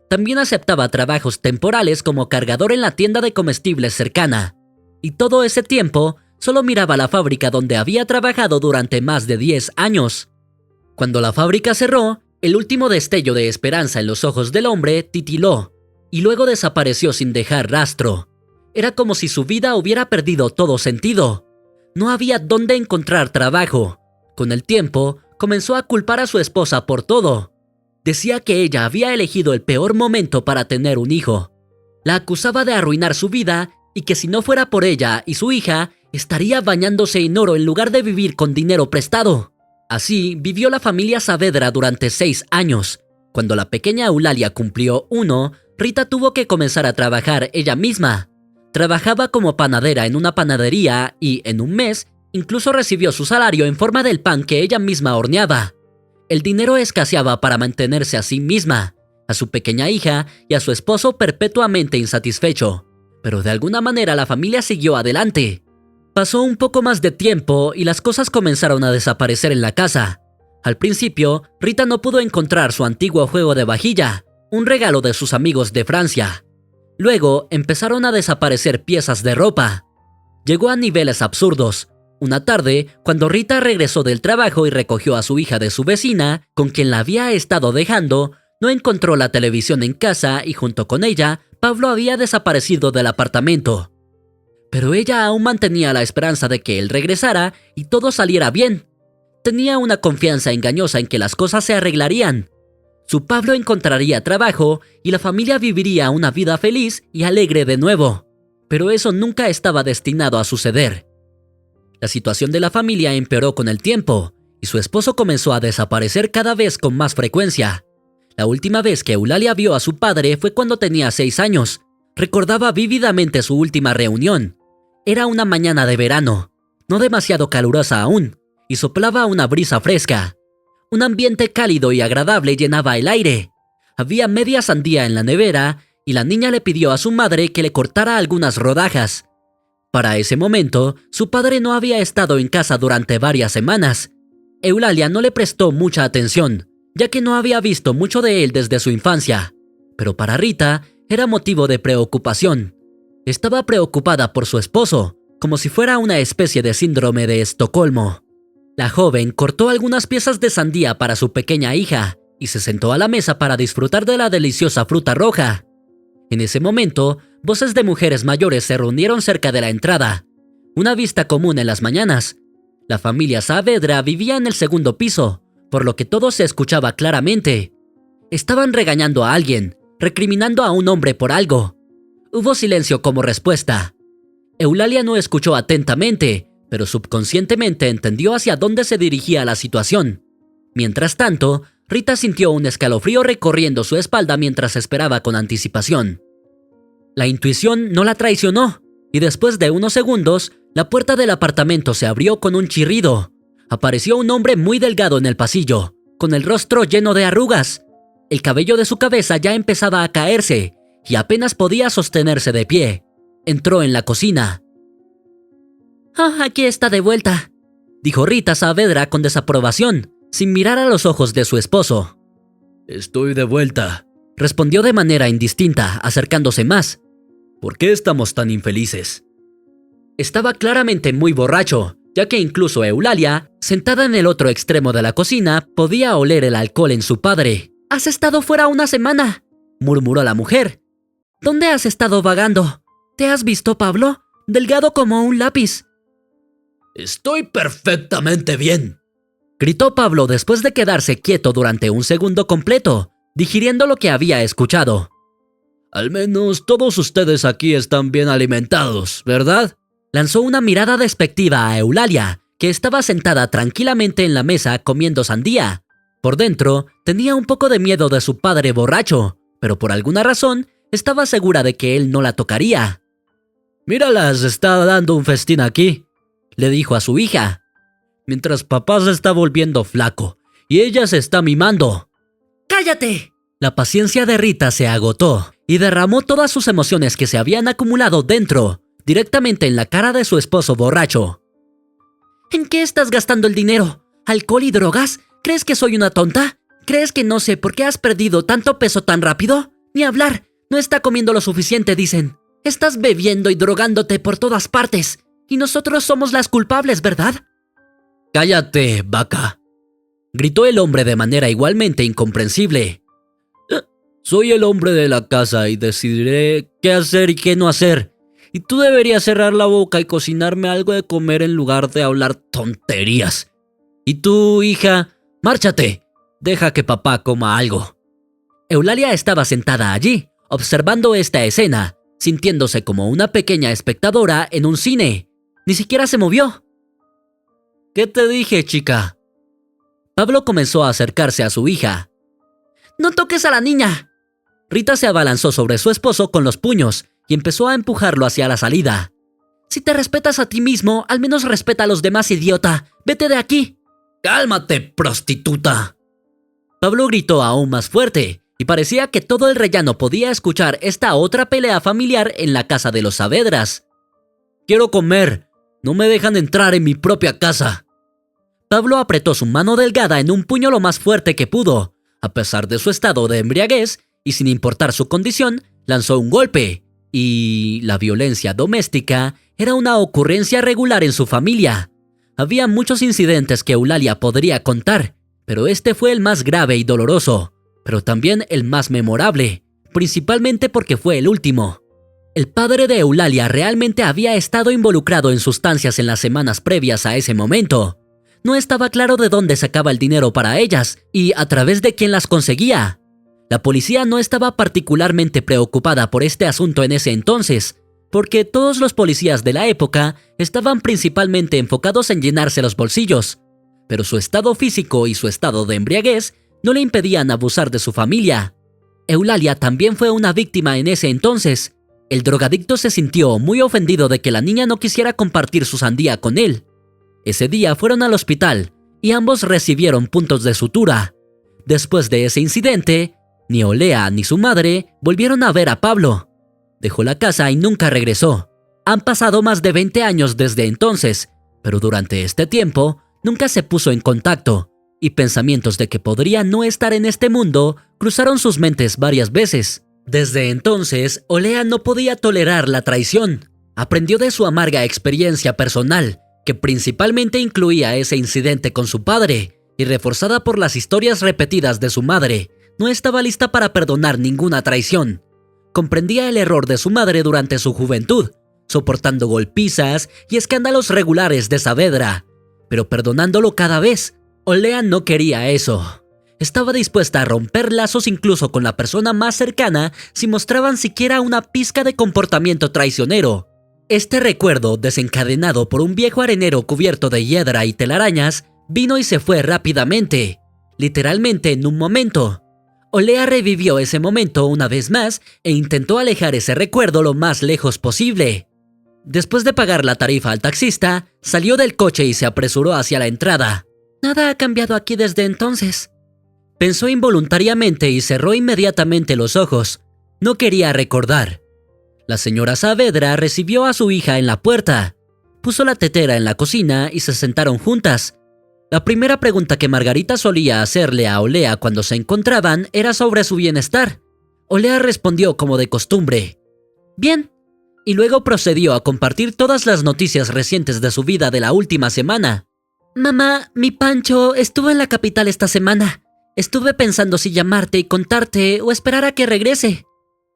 Speaker 2: También aceptaba trabajos temporales como cargador en la tienda de comestibles cercana. Y todo ese tiempo solo miraba la fábrica donde había trabajado durante más de 10 años. Cuando la fábrica cerró, el último destello de esperanza en los ojos del hombre titiló y luego desapareció sin dejar rastro. Era como si su vida hubiera perdido todo sentido. No había dónde encontrar trabajo. Con el tiempo, comenzó a culpar a su esposa por todo. Decía que ella había elegido el peor momento para tener un hijo. La acusaba de arruinar su vida y que si no fuera por ella y su hija, estaría bañándose en oro en lugar de vivir con dinero prestado. Así vivió la familia Saavedra durante 6 años. Cuando la pequeña Eulalia cumplió 1, Rita tuvo que comenzar a trabajar ella misma. Trabajaba como panadera en una panadería y, en un mes, incluso recibió su salario en forma del pan que ella misma horneaba. El dinero escaseaba para mantenerse a sí misma, a su pequeña hija y a su esposo perpetuamente insatisfecho. Pero de alguna manera la familia siguió adelante. Pasó un poco más de tiempo y las cosas comenzaron a desaparecer en la casa. Al principio, Rita no pudo encontrar su antiguo juego de vajilla, un regalo de sus amigos de Francia. Luego empezaron a desaparecer piezas de ropa. Llegó a niveles absurdos. Una tarde, cuando Rita regresó del trabajo y recogió a su hija de su vecina, con quien la había estado dejando, no encontró la televisión en casa y junto con ella, Pablo había desaparecido del apartamento. Pero ella aún mantenía la esperanza de que él regresara y todo saliera bien. Tenía una confianza engañosa en que las cosas se arreglarían. Su Pablo encontraría trabajo y la familia viviría una vida feliz y alegre de nuevo. Pero eso nunca estaba destinado a suceder. La situación de la familia empeoró con el tiempo y su esposo comenzó a desaparecer cada vez con más frecuencia. La última vez que Eulalia vio a su padre fue cuando tenía 6 años. Recordaba vívidamente su última reunión. Era una mañana de verano, no demasiado calurosa aún, y soplaba una brisa fresca. Un ambiente cálido y agradable llenaba el aire. Había media sandía en la nevera y la niña le pidió a su madre que le cortara algunas rodajas. Para ese momento, su padre no había estado en casa durante varias semanas. Eulalia no le prestó mucha atención, ya que no había visto mucho de él desde su infancia. Pero para Rita, era motivo de preocupación. Estaba preocupada por su esposo, como si fuera una especie de síndrome de Estocolmo. La joven cortó algunas piezas de sandía para su pequeña hija y se sentó a la mesa para disfrutar de la deliciosa fruta roja. En ese momento, voces de mujeres mayores se reunieron cerca de la entrada. Una vista común en las mañanas. La familia Saavedra vivía en el segundo piso, por lo que todo se escuchaba claramente. Estaban regañando a alguien, recriminando a un hombre por algo. Hubo silencio como respuesta. Eulalia no escuchó atentamente, pero subconscientemente entendió hacia dónde se dirigía la situación. Mientras tanto, Rita sintió un escalofrío recorriendo su espalda mientras esperaba con anticipación. La intuición no la traicionó, y después de unos segundos, la puerta del apartamento se abrió con un chirrido. Apareció un hombre muy delgado en el pasillo, con el rostro lleno de arrugas. El cabello de su cabeza ya empezaba a caerse, y apenas podía sostenerse de pie. Entró en la cocina. Aquí está de vuelta», dijo Rita Saavedra con desaprobación, sin mirar a los ojos de su esposo.
Speaker 3: «Estoy de vuelta»,
Speaker 2: respondió de manera indistinta, acercándose más.
Speaker 3: «¿Por qué estamos tan infelices?»
Speaker 2: Estaba claramente muy borracho, ya que incluso Eulalia, sentada en el otro extremo de la cocina, podía oler el alcohol en su padre. «Has estado fuera una semana», murmuró la mujer. «¿Dónde has estado vagando? ¿Te has visto, Pablo? Delgado como un lápiz».
Speaker 3: «Estoy perfectamente bien»,
Speaker 2: gritó Pablo después de quedarse quieto durante un segundo completo, digiriendo lo que había escuchado.
Speaker 3: «Al menos todos ustedes aquí están bien alimentados, ¿verdad?»,
Speaker 2: lanzó una mirada despectiva a Eulalia, que estaba sentada tranquilamente en la mesa comiendo sandía. Por dentro, tenía un poco de miedo de su padre borracho, pero por alguna razón, estaba segura de que él no la tocaría.
Speaker 3: «Míralas, está dando un festín aquí»,
Speaker 2: le dijo a su hija.
Speaker 3: «mientras papá se está volviendo flaco y ella se está mimando».
Speaker 2: ¡Cállate! La paciencia de Rita se agotó y derramó todas sus emociones que se habían acumulado dentro, directamente en la cara de su esposo borracho. ¿En qué estás gastando el dinero? ¿Alcohol y drogas? ¿Crees que soy una tonta? ¿Crees que no sé por qué has perdido tanto peso tan rápido? Ni hablar, no está comiendo lo suficiente, dicen. Estás bebiendo y drogándote por todas partes. Y nosotros somos las culpables, ¿verdad?
Speaker 3: Cállate, vaca, gritó el hombre de manera igualmente incomprensible. Soy el hombre de la casa y decidiré qué hacer y qué no hacer. Y tú deberías cerrar la boca y cocinarme algo de comer en lugar de hablar tonterías. Y tú, hija, márchate. Deja que papá coma algo.
Speaker 2: Eulalia estaba sentada allí, observando esta escena, sintiéndose como una pequeña espectadora en un cine. Ni siquiera se movió.
Speaker 3: ¿Qué te dije, chica?
Speaker 2: Pablo comenzó a acercarse a su hija. ¡No toques a la niña! Rita se abalanzó sobre su esposo con los puños y empezó a empujarlo hacia la salida. Si te respetas a ti mismo, al menos respeta a los demás, idiota. ¡Vete de aquí!
Speaker 3: ¡Cálmate, prostituta!
Speaker 2: Pablo gritó aún más fuerte, y parecía que todo el rellano podía escuchar esta otra pelea familiar en la casa de los Saavedras.
Speaker 3: Quiero comer. No me dejan entrar en mi propia casa.
Speaker 2: Pablo apretó su mano delgada en un puño lo más fuerte que pudo. A pesar de su estado de embriaguez, y sin importar su condición, lanzó un golpe. Y la violencia doméstica era una ocurrencia regular en su familia. Había muchos incidentes que Eulalia podría contar, pero este fue el más grave y doloroso, pero también el más memorable, principalmente porque fue el último. El padre de Eulalia realmente había estado involucrado en sustancias en las semanas previas a ese momento. No estaba claro de dónde sacaba el dinero para ellas y a través de quién las conseguía. La policía no estaba particularmente preocupada por este asunto en ese entonces, porque todos los policías de la época estaban principalmente enfocados en llenarse los bolsillos, pero su estado físico y su estado de embriaguez no le impedían abusar de su familia. Eulalia también fue una víctima en ese entonces. El drogadicto se sintió muy ofendido de que la niña no quisiera compartir su sandía con él. Ese día fueron al hospital y ambos recibieron puntos de sutura. Después de ese incidente, ni Olea ni su madre volvieron a ver a Pablo. Dejó la casa y nunca regresó. Han pasado más de 20 años desde entonces, pero durante este tiempo nunca se puso en contacto, y pensamientos de que podría no estar en este mundo cruzaron sus mentes varias veces. Desde entonces, Olea no podía tolerar la traición. Aprendió de su amarga experiencia personal, que principalmente incluía ese incidente con su padre, y reforzada por las historias repetidas de su madre, no estaba lista para perdonar ninguna traición. Comprendía el error de su madre durante su juventud, soportando golpizas y escándalos regulares de Saavedra, pero perdonándolo cada vez. Olea no quería eso. Estaba dispuesta a romper lazos incluso con la persona más cercana si mostraban siquiera una pizca de comportamiento traicionero. Este recuerdo, desencadenado por un viejo arenero cubierto de hiedra y telarañas, vino y se fue rápidamente, literalmente en un momento. Olea revivió ese momento una vez más e intentó alejar ese recuerdo lo más lejos posible. Después de pagar la tarifa al taxista, salió del coche y se apresuró hacia la entrada. Nada ha cambiado aquí desde entonces. Pensó involuntariamente y cerró inmediatamente los ojos. No quería recordar. La señora Saavedra recibió a su hija en la puerta. Puso la tetera en la cocina y se sentaron juntas. La primera pregunta que Margarita solía hacerle a Olea cuando se encontraban era sobre su bienestar. Olea respondió como de costumbre: bien. Y luego procedió a compartir todas las noticias recientes de su vida de la última semana. Mamá, mi Pancho estuvo en la capital esta semana. Estuve pensando si llamarte y contarte o esperar a que regrese,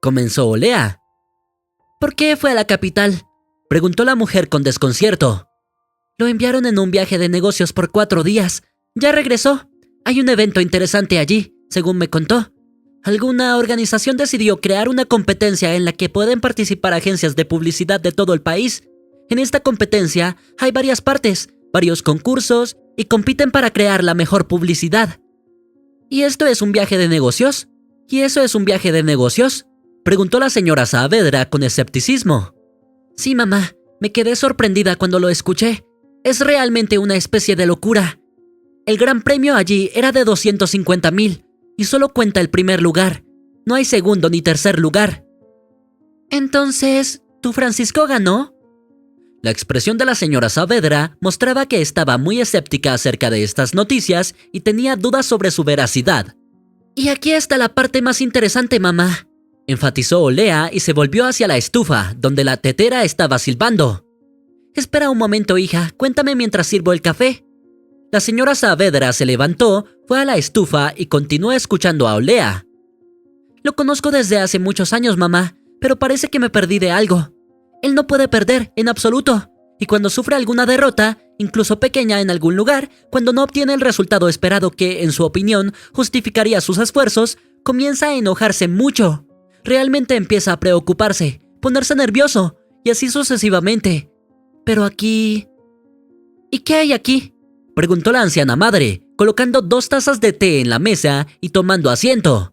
Speaker 2: comenzó Olea. ¿Por qué fue a la capital?, preguntó la mujer con desconcierto. Lo enviaron en un viaje de negocios por 4 días. Ya regresó. Hay un evento interesante allí, según me contó. Alguna organización decidió crear una competencia en la que pueden participar agencias de publicidad de todo el país. En esta competencia hay varias partes, varios concursos y compiten para crear la mejor publicidad. ¿Y esto es un viaje de negocios? ¿Y eso es un viaje de negocios?, preguntó la señora Saavedra con escepticismo. Sí, mamá, me quedé sorprendida cuando lo escuché. Es realmente una especie de locura. El gran premio allí era de 250,000 y solo cuenta el primer lugar. No hay segundo ni tercer lugar. Entonces, ¿tú, Francisco, ganó? La expresión de la señora Saavedra mostraba que estaba muy escéptica acerca de estas noticias y tenía dudas sobre su veracidad. «Y aquí está la parte más interesante, mamá», enfatizó Olea y se volvió hacia la estufa, donde la tetera estaba silbando. «Espera un momento, hija, cuéntame mientras sirvo el café». La señora Saavedra se levantó, fue a la estufa y continuó escuchando a Olea. «Lo conozco desde hace muchos años, mamá, pero parece que me perdí de algo. Él no puede perder, en absoluto, y cuando sufre alguna derrota, incluso pequeña en algún lugar, cuando no obtiene el resultado esperado que, en su opinión, justificaría sus esfuerzos, comienza a enojarse mucho. Realmente empieza a preocuparse, ponerse nervioso, y así sucesivamente. Pero aquí... ¿Y qué hay aquí?», preguntó la anciana madre, colocando 2 tazas de té en la mesa y tomando asiento.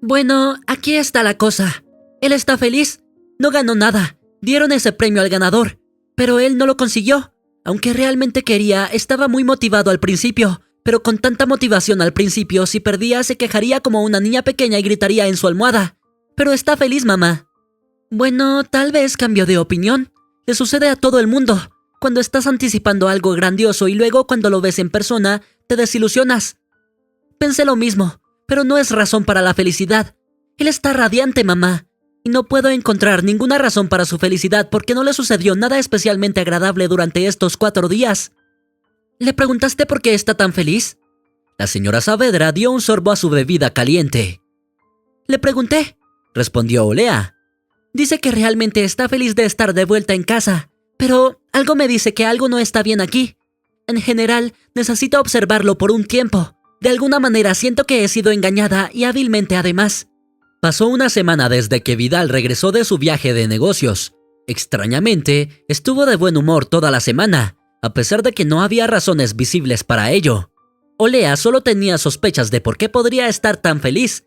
Speaker 2: «Bueno, aquí está la cosa. Él está feliz. No ganó nada. Dieron ese premio al ganador. Pero él no lo consiguió. Aunque realmente quería, estaba muy motivado al principio. Pero con tanta motivación al principio, si perdía se quejaría como una niña pequeña y gritaría en su almohada. Pero está feliz, mamá». «Bueno, tal vez cambió de opinión. Le sucede a todo el mundo. Cuando estás anticipando algo grandioso y luego cuando lo ves en persona, te desilusionas. Pensé lo mismo, pero no es razón para la felicidad. Él está radiante, mamá. Y no puedo encontrar ninguna razón para su felicidad porque no le sucedió nada especialmente agradable durante estos 4 días. ¿Le preguntaste por qué está tan feliz?». La señora Saavedra dio un sorbo a su bebida caliente. «Le pregunté», respondió Olea. «Dice que realmente está feliz de estar de vuelta en casa, pero algo me dice que algo no está bien aquí. En general, necesito observarlo por un tiempo. De alguna manera siento que he sido engañada y hábilmente además». Pasó una semana desde que Vidal regresó de su viaje de negocios. Extrañamente, estuvo de buen humor toda la semana, a pesar de que no había razones visibles para ello. Olea solo tenía sospechas de por qué podría estar tan feliz.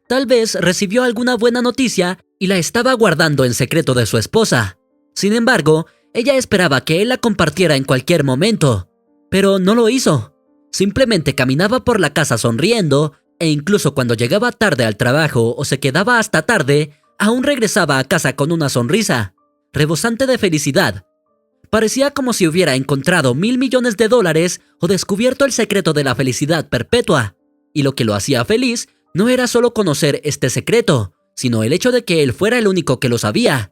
Speaker 2: Tal vez recibió alguna buena noticia y la estaba guardando en secreto de su esposa. Sin embargo, ella esperaba que él la compartiera en cualquier momento, pero no lo hizo. Simplemente caminaba por la casa sonriendo, e incluso cuando llegaba tarde al trabajo o se quedaba hasta tarde, aún regresaba a casa con una sonrisa, rebosante de felicidad. Parecía como si hubiera encontrado $1,000 millones o descubierto el secreto de la felicidad perpetua. Y lo que lo hacía feliz no era solo conocer este secreto, sino el hecho de que él fuera el único que lo sabía.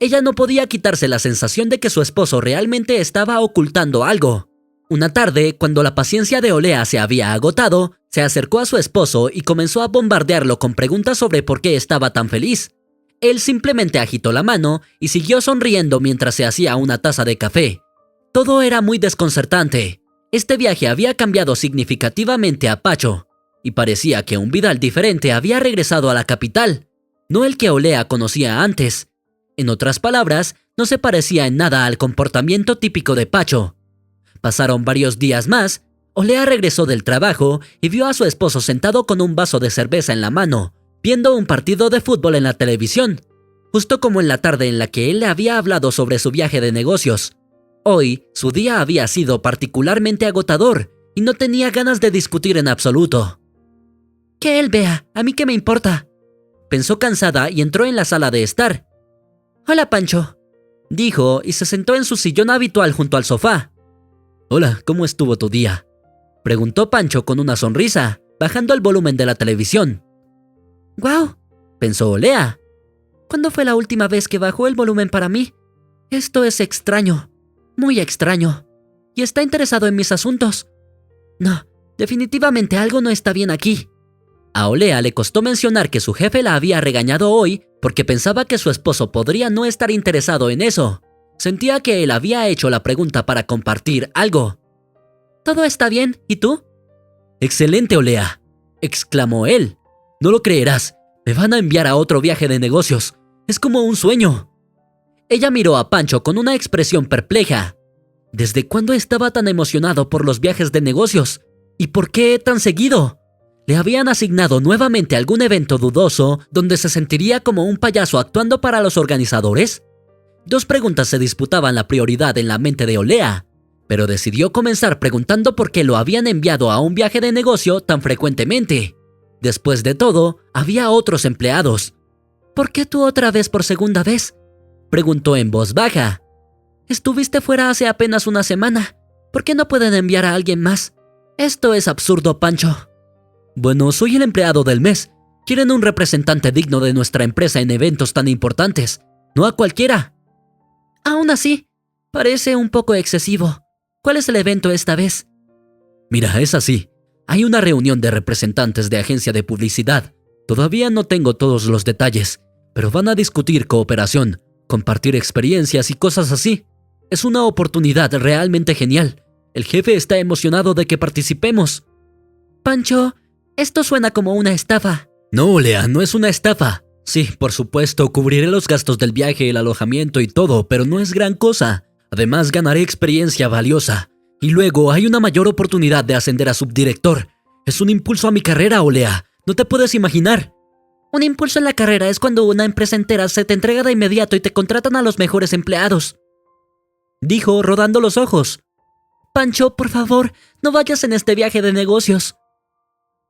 Speaker 2: Ella no podía quitarse la sensación de que su esposo realmente estaba ocultando algo. Una tarde, cuando la paciencia de Olea se había agotado, se acercó a su esposo y comenzó a bombardearlo con preguntas sobre por qué estaba tan feliz. Él simplemente agitó la mano y siguió sonriendo mientras se hacía una taza de café. Todo era muy desconcertante. Este viaje había cambiado significativamente a Pacho, y parecía que un Vidal diferente había regresado a la capital, no el que Olea conocía antes. En otras palabras, no se parecía en nada al comportamiento típico de Pacho. Pasaron varios días más. Olea regresó del trabajo y vio a su esposo sentado con un vaso de cerveza en la mano, viendo un partido de fútbol en la televisión, justo como en la tarde en la que él le había hablado sobre su viaje de negocios. Hoy, su día había sido particularmente agotador y no tenía ganas de discutir en absoluto. «Que él vea, ¿a mí qué me importa?», pensó cansada y entró en la sala de estar. «Hola, Pancho», dijo y se sentó en su sillón habitual junto al sofá. «Hola, ¿cómo estuvo tu día?», preguntó Pancho con una sonrisa, bajando el volumen de la televisión. «Guau», pensó Olea. «¿Cuándo fue la última vez que bajó el volumen para mí? Esto es extraño, muy extraño. Y está interesado en mis asuntos. No, definitivamente algo no está bien aquí». A Olea le costó mencionar que su jefe la había regañado hoy porque pensaba que su esposo podría no estar interesado en eso. Sentía que él había hecho la pregunta para compartir algo. «¿Todo está bien? ¿Y tú?». «Excelente, Olea», exclamó él. «No lo creerás, me van a enviar a otro viaje de negocios. Es como un sueño». Ella miró a Pancho con una expresión perpleja. ¿Desde cuándo estaba tan emocionado por los viajes de negocios? ¿Y por qué tan seguido? ¿Le habían asignado nuevamente algún evento dudoso donde se sentiría como un payaso actuando para los organizadores? 2 preguntas se disputaban la prioridad en la mente de Olea, pero decidió comenzar preguntando por qué lo habían enviado a un viaje de negocio tan frecuentemente. Después de todo, había otros empleados. «¿Por qué tú otra vez por segunda vez?», preguntó en voz baja. Estuviste fuera hace apenas una semana. ¿Por qué no pueden enviar a alguien más? Esto es absurdo, Pancho.
Speaker 3: Bueno, soy el empleado del mes. Quieren un representante digno de nuestra empresa en eventos tan importantes. No a cualquiera.
Speaker 2: Aún así, parece un poco excesivo. ¿Cuál es el evento esta vez?
Speaker 3: Mira, es así. Hay una reunión de representantes de agencia de publicidad. Todavía no tengo todos los detalles, pero van a discutir cooperación, compartir experiencias y cosas así. Es una oportunidad realmente genial. El jefe está emocionado de que participemos.
Speaker 2: Pancho, esto suena como una estafa.
Speaker 3: No, Lea, no es una estafa. Sí, por supuesto, cubriré los gastos del viaje, el alojamiento y todo, pero no es gran cosa. Además, ganaré experiencia valiosa. Y luego hay una mayor oportunidad de ascender a subdirector. Es un impulso a mi carrera, Olea. No te puedes imaginar.
Speaker 2: Un impulso en la carrera es cuando una empresa entera se te entrega de inmediato y te contratan a los mejores empleados.
Speaker 3: Dijo, rodando los ojos.
Speaker 2: Pancho, por favor, no vayas en este viaje de negocios.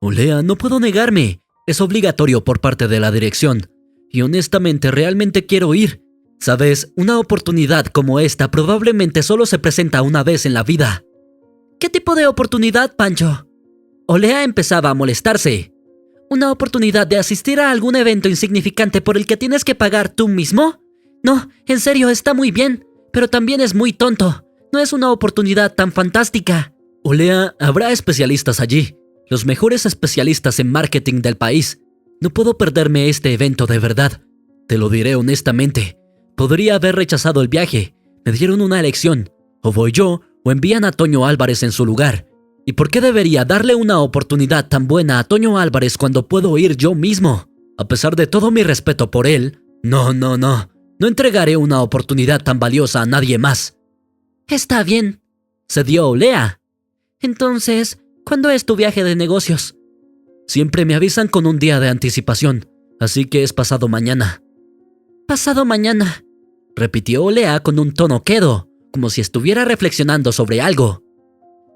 Speaker 3: Olea, no puedo negarme. Es obligatorio por parte de la dirección. Y honestamente, realmente quiero ir. Sabes, una oportunidad como esta probablemente solo se presenta una vez en la vida.
Speaker 2: ¿Qué tipo de oportunidad, Pancho?
Speaker 3: Olea empezaba a molestarse.
Speaker 2: ¿Una oportunidad de asistir a algún evento insignificante por el que tienes que pagar tú mismo? No, en serio, está muy bien, pero también es muy tonto. No es una oportunidad tan fantástica.
Speaker 3: Olea, habrá especialistas allí. Los mejores especialistas en marketing del país. No puedo perderme este evento de verdad. Te lo diré honestamente. Podría haber rechazado el viaje. Me dieron una elección. O voy yo, o envían a Toño Álvarez en su lugar. ¿Y por qué debería darle una oportunidad tan buena a Toño Álvarez cuando puedo ir yo mismo? A pesar de todo mi respeto por él, no. No entregaré una oportunidad tan valiosa a nadie más.
Speaker 2: Está bien,
Speaker 3: cedió Olea.
Speaker 2: Entonces, ¿cuándo es tu viaje de negocios?
Speaker 3: Siempre me avisan con un día de anticipación, así que es pasado mañana.
Speaker 2: Pasado mañana,
Speaker 3: repitió Olea con un tono quedo, como si estuviera reflexionando sobre algo.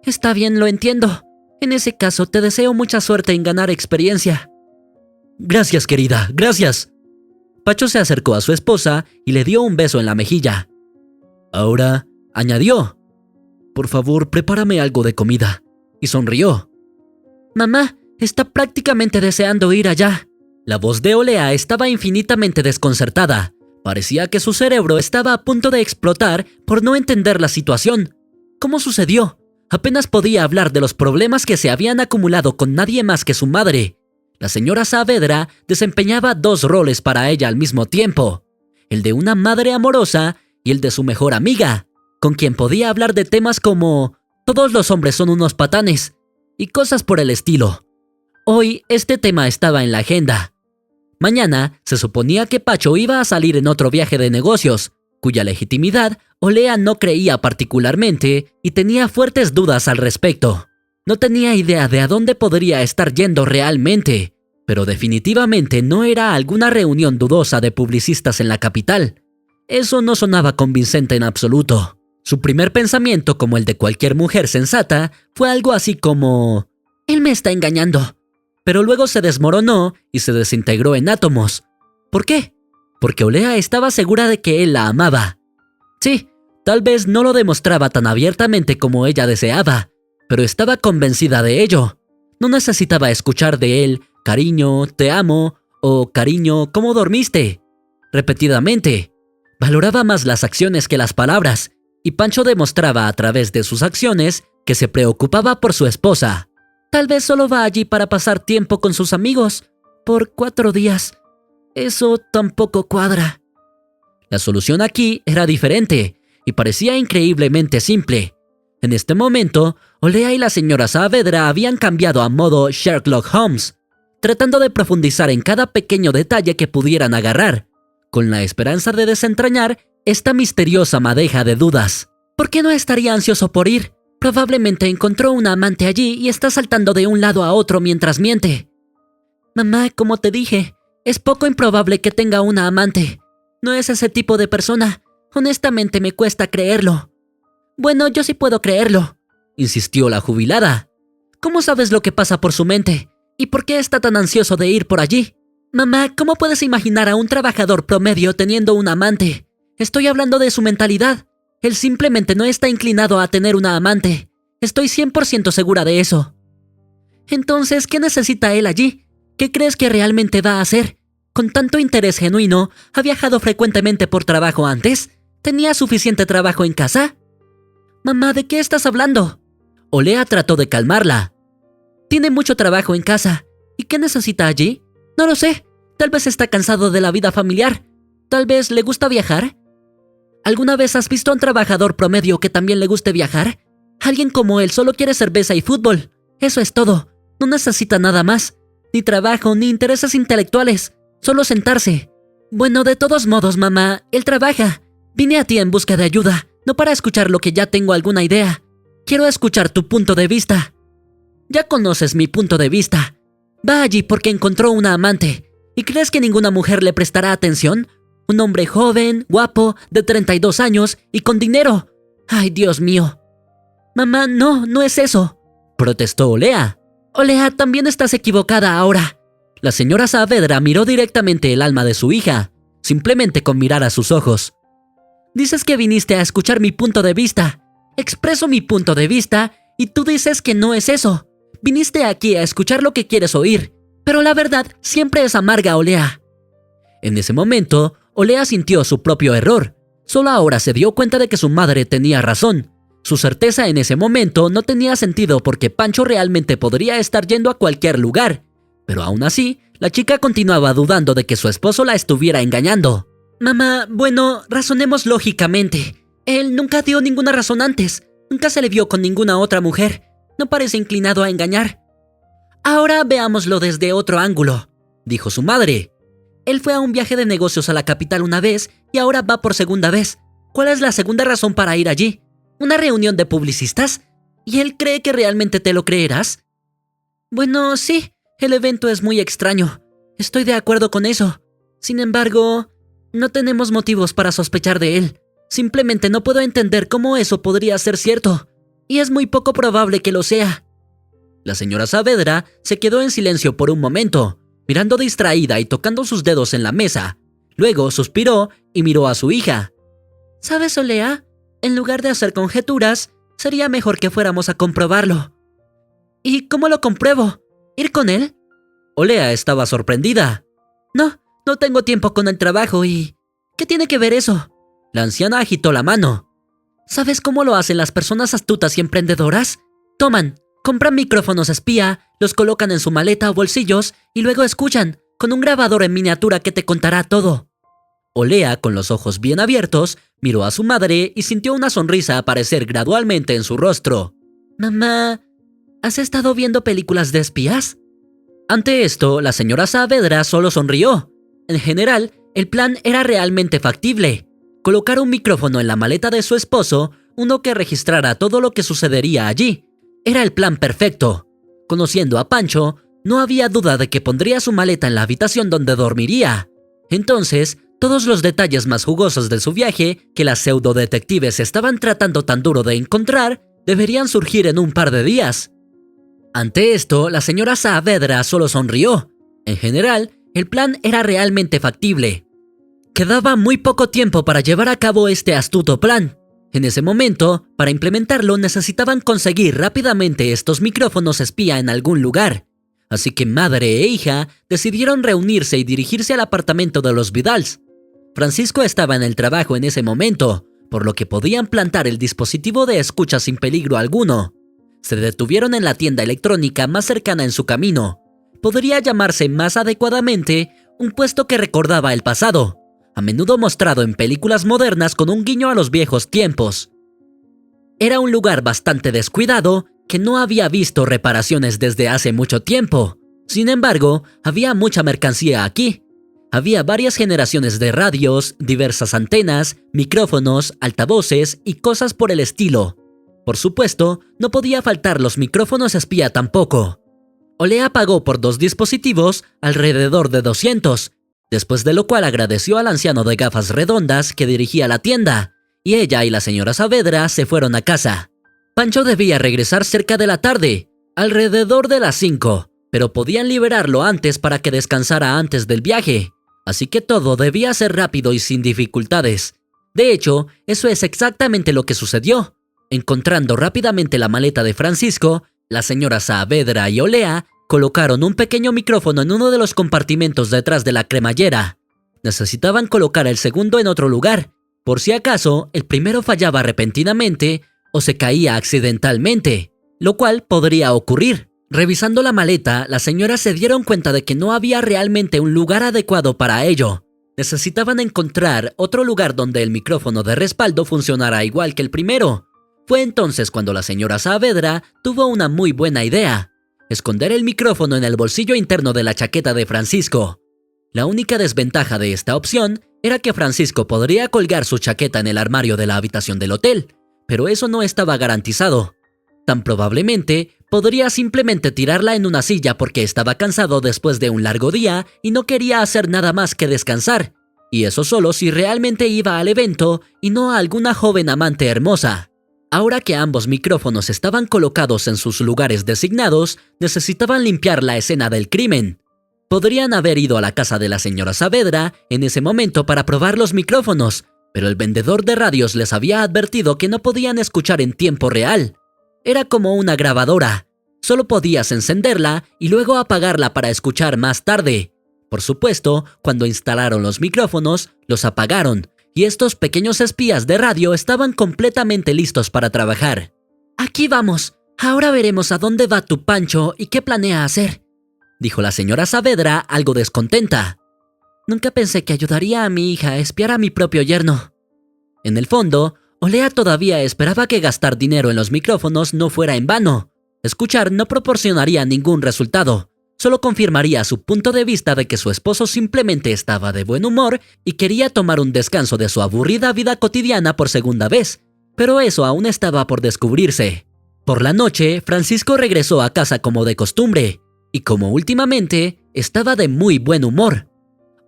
Speaker 2: Está bien, lo entiendo. En ese caso, te deseo mucha suerte en ganar experiencia.
Speaker 3: Gracias, querida, gracias. Pacho se acercó a su esposa y le dio un beso en la mejilla. Ahora, añadió, por favor, prepárame algo de comida. Y sonrió.
Speaker 2: Mamá, está prácticamente deseando ir allá.
Speaker 3: La voz de Olea estaba infinitamente desconcertada. Parecía que su cerebro estaba a punto de explotar por no entender la situación. ¿Cómo sucedió? Apenas podía hablar de los problemas que se habían acumulado con nadie más que su madre. La señora Saavedra desempeñaba dos roles para ella al mismo tiempo. El de una madre amorosa y el de su mejor amiga, con quien podía hablar de temas como todos los hombres son unos patanes y cosas por el estilo. Hoy este tema estaba en la agenda. Mañana se suponía que Pacho iba a salir en otro viaje de negocios, cuya legitimidad Olea no creía particularmente y tenía fuertes dudas al respecto. No tenía idea de a dónde podría estar yendo realmente, pero definitivamente no era alguna reunión dudosa de publicistas en la capital. Eso no sonaba convincente en absoluto. Su primer pensamiento, como el de cualquier mujer sensata, fue algo así como:
Speaker 2: él me está engañando.
Speaker 3: Pero luego se desmoronó y se desintegró en átomos. ¿Por qué? Porque Olea estaba segura de que él la amaba. Sí, tal vez no lo demostraba tan abiertamente como ella deseaba, pero estaba convencida de ello. No necesitaba escuchar de él, cariño, te amo, o cariño, ¿cómo dormiste? Repetidamente. Valoraba más las acciones que las palabras, y Pancho demostraba a través de sus acciones que se preocupaba por su esposa.
Speaker 2: Tal vez solo va allí para pasar tiempo con sus amigos, por 4 días. Eso tampoco cuadra.
Speaker 3: La solución aquí era diferente, y parecía increíblemente simple. En este momento, Olea y la señora Saavedra habían cambiado a modo Sherlock Holmes, tratando de profundizar en cada pequeño detalle que pudieran agarrar, con la esperanza de desentrañar esta misteriosa madeja de dudas.
Speaker 2: ¿Por qué no estaría ansioso por ir? Probablemente encontró una amante allí y está saltando de un lado a otro mientras miente. Mamá, como te dije, es poco improbable que tenga una amante. No es ese tipo de persona. Honestamente me cuesta creerlo. Bueno, yo sí puedo creerlo,
Speaker 3: insistió la jubilada.
Speaker 2: ¿Cómo sabes lo que pasa por su mente? ¿Y por qué está tan ansioso de ir por allí? Mamá, ¿cómo puedes imaginar a un trabajador promedio teniendo un amante? Estoy hablando de su mentalidad. Él simplemente no está inclinado a tener una amante. Estoy 100% segura de eso. Entonces, ¿qué necesita él allí? ¿Qué crees que realmente va a hacer? Con tanto interés genuino, ¿ha viajado frecuentemente por trabajo antes? ¿Tenía suficiente trabajo en casa? Mamá, ¿de qué estás hablando? Olea trató de calmarla. Tiene mucho trabajo en casa. ¿Y qué necesita allí? No lo sé. Tal vez está cansado de la vida familiar. Tal vez le gusta viajar. ¿Alguna vez has visto a un trabajador promedio que también le guste viajar? Alguien como él solo quiere cerveza y fútbol. Eso es todo. No necesita nada más. Ni trabajo, ni intereses intelectuales. Solo sentarse. Bueno, de todos modos, mamá, él trabaja. Vine a ti en busca de ayuda, no para escuchar lo que ya tengo alguna idea. Quiero escuchar tu punto de vista. Ya conoces mi punto de vista. Va allí porque encontró una amante. ¿Y crees que ninguna mujer le prestará atención? Un hombre joven, guapo, de 32 años y con dinero. ¡Ay, Dios mío! Mamá, no es eso, protestó Olea. Olea, también estás equivocada ahora. La señora Saavedra miró directamente el alma de su hija, simplemente con mirar a sus ojos. Dices que viniste a escuchar mi punto de vista. Expreso mi punto de vista y tú dices que no es eso. Viniste aquí a escuchar lo que quieres oír, pero la verdad siempre es amarga, Olea. En ese momento, Olea sintió su propio error. Solo ahora se dio cuenta de que su madre tenía razón. Su certeza en ese momento no tenía sentido porque Pancho realmente podría estar yendo a cualquier lugar. Pero aún así, la chica continuaba dudando de que su esposo la estuviera engañando. Mamá, bueno, razonemos lógicamente. Él nunca dio ninguna razón antes. Nunca se le vio con ninguna otra mujer. No parece inclinado a engañar. Ahora veámoslo desde otro ángulo, dijo su madre. Él fue a un viaje de negocios a la capital una vez y ahora va por segunda vez. ¿Cuál es la segunda razón para ir allí? ¿Una reunión de publicistas? ¿Y él cree que realmente te lo creerás? Bueno, sí, el evento es muy extraño. Estoy de acuerdo con eso. Sin embargo, no tenemos motivos para sospechar de él. Simplemente no puedo entender cómo eso podría ser cierto. Y es muy poco probable que lo sea. La señora Saavedra se quedó en silencio por un momento, mirando distraída y tocando sus dedos en la mesa. Luego suspiró y miró a su hija. ¿Sabes, Olea? En lugar de hacer conjeturas, sería mejor que fuéramos a comprobarlo. ¿Y cómo lo compruebo? ¿Ir con él? Olea estaba sorprendida. No tengo tiempo con el trabajo y... ¿Qué tiene que ver eso? La anciana agitó la mano. ¿Sabes cómo lo hacen las personas astutas y emprendedoras? Compran micrófonos espía, los colocan en su maleta o bolsillos y luego escuchan, con un grabador en miniatura que te contará todo. Olea, con los ojos bien abiertos, miró a su madre y sintió una sonrisa aparecer gradualmente en su rostro. Mamá, ¿has estado viendo películas de espías? Ante esto, la señora Saavedra solo sonrió. En general, el plan era realmente factible. Colocar un micrófono en la maleta de su esposo, uno que registrara todo lo que sucedería allí. Era el plan perfecto. Conociendo a Pancho, no había duda de que pondría su maleta en la habitación donde dormiría. Entonces, todos los detalles más jugosos de su viaje, que las pseudodetectives estaban tratando tan duro de encontrar, deberían surgir en un par de días. Ante esto, la señora Saavedra solo sonrió. En general, el plan era realmente factible. Quedaba muy poco tiempo para llevar a cabo este astuto plan. En ese momento, para implementarlo necesitaban conseguir rápidamente estos micrófonos espía en algún lugar. Así que madre e hija decidieron reunirse y dirigirse al apartamento de los Vidals. Francisco estaba en el trabajo en ese momento, por lo que podían plantar el dispositivo de escucha sin peligro alguno. Se detuvieron en la tienda electrónica más cercana en su camino. Podría llamarse más adecuadamente un puesto que recordaba el pasado, a menudo mostrado en películas modernas con un guiño a los viejos tiempos. Era un lugar bastante descuidado que no había visto reparaciones desde hace mucho tiempo. Sin embargo, había mucha mercancía aquí. Había varias generaciones de radios, diversas antenas, micrófonos, altavoces y cosas por el estilo. Por supuesto, no podía faltar los micrófonos espía tampoco. Olea pagó por 2 dispositivos alrededor de 200, después de lo cual agradeció al anciano de gafas redondas que dirigía la tienda, y ella y la señora Saavedra se fueron a casa. Pancho debía regresar cerca de la tarde, alrededor de las 5, pero podían liberarlo antes para que descansara antes del viaje, así que todo debía ser rápido y sin dificultades.
Speaker 3: De hecho, eso es exactamente lo que sucedió. Encontrando rápidamente la maleta de Francisco, la señora Saavedra y Olea colocaron un pequeño micrófono en uno de los compartimentos detrás de la cremallera. Necesitaban colocar el segundo en otro lugar, por si acaso el primero fallaba repentinamente o se caía accidentalmente, lo cual podría ocurrir. Revisando la maleta, las señoras se dieron cuenta de que no había realmente un lugar adecuado para ello. Necesitaban encontrar otro lugar donde el micrófono de respaldo funcionara igual que el primero. Fue entonces cuando la señora Saavedra tuvo una muy buena idea: esconder el micrófono en el bolsillo interno de la chaqueta de Francisco. La única desventaja de esta opción era que Francisco podría colgar su chaqueta en el armario de la habitación del hotel, pero eso no estaba garantizado. Tan probablemente podría simplemente tirarla en una silla porque estaba cansado después de un largo día y no quería hacer nada más que descansar, y eso solo si realmente iba al evento y no a alguna joven amante hermosa. Ahora que ambos micrófonos estaban colocados en sus lugares designados, necesitaban limpiar la escena del crimen. Podrían haber ido a la casa de la señora Saavedra en ese momento para probar los micrófonos, pero el vendedor de radios les había advertido que no podían escuchar en tiempo real. Era como una grabadora. Solo podías encenderla y luego apagarla para escuchar más tarde. Por supuesto, cuando instalaron los micrófonos, los apagaron, y estos pequeños espías de radio estaban completamente listos para trabajar. «Aquí vamos. Ahora veremos a dónde va tu Pancho y qué planea hacer», dijo la señora Saavedra algo descontenta. «Nunca pensé que ayudaría a mi hija a espiar a mi propio yerno». En el fondo, Olea todavía esperaba que gastar dinero en los micrófonos no fuera en vano. Escuchar no proporcionaría ningún resultado, solo confirmaría su punto de vista de que su esposo simplemente estaba de buen humor y quería tomar un descanso de su aburrida vida cotidiana por segunda vez, pero eso aún estaba por descubrirse. Por la noche, Francisco regresó a casa como de costumbre, y como últimamente, estaba de muy buen humor.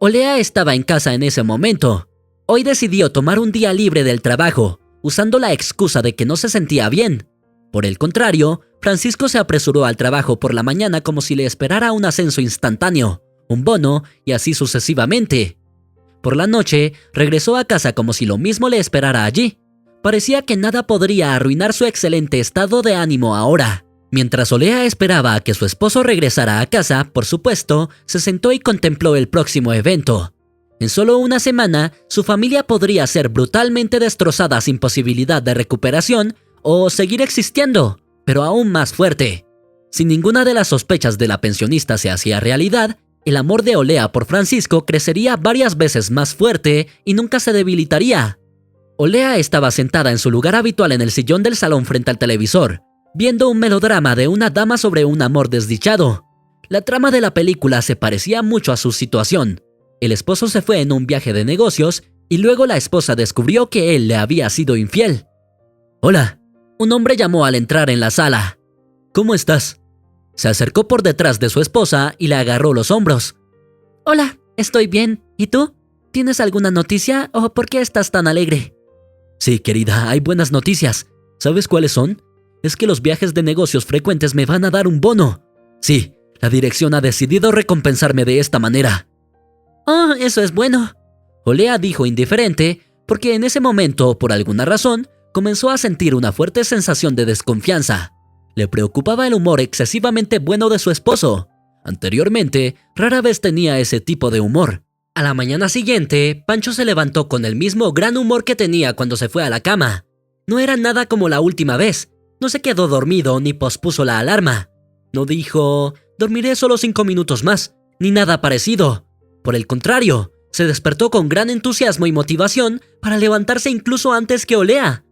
Speaker 3: Olea estaba en casa en ese momento. Hoy decidió tomar un día libre del trabajo, usando la excusa de que no se sentía bien. Por el contrario, Francisco se apresuró al trabajo por la mañana como si le esperara un ascenso instantáneo, un bono y así sucesivamente. Por la noche, regresó a casa como si lo mismo le esperara allí. Parecía que nada podría arruinar su excelente estado de ánimo ahora. Mientras Olea esperaba a que su esposo regresara a casa, por supuesto, se sentó y contempló el próximo evento. En solo una semana, su familia podría ser brutalmente destrozada sin posibilidad de recuperación o seguir existiendo, pero aún más fuerte. Si ninguna de las sospechas de la pensionista se hacía realidad, el amor de Olea por Francisco crecería varias veces más fuerte y nunca se debilitaría. Olea estaba sentada en su lugar habitual en el sillón del salón frente al televisor, viendo un melodrama de una dama sobre un amor desdichado. La trama de la película se parecía mucho a su situación. El esposo se fue en un viaje de negocios y luego la esposa descubrió que él le había sido infiel. «Hola», un hombre llamó al entrar en la sala. «¿Cómo estás?». Se acercó por detrás de su esposa y le agarró los hombros. «Hola, estoy bien. ¿Y tú? ¿Tienes alguna noticia o por qué estás tan alegre?». «Sí, querida, hay buenas noticias. ¿Sabes cuáles son? Es que los viajes de negocios frecuentes me van a dar un bono. Sí, la dirección ha decidido recompensarme de esta manera». «Oh, eso es bueno», Olea dijo indiferente, porque en ese momento, por alguna razón, comenzó a sentir una fuerte sensación de desconfianza. Le preocupaba el humor excesivamente bueno de su esposo. Anteriormente, rara vez tenía ese tipo de humor. A la mañana siguiente, Pancho se levantó con el mismo gran humor que tenía cuando se fue a la cama. No era nada como la última vez. No se quedó dormido ni pospuso la alarma. No dijo, «Dormiré solo 5 minutos más», ni nada parecido. Por el contrario, se despertó con gran entusiasmo y motivación para levantarse incluso antes que Olea.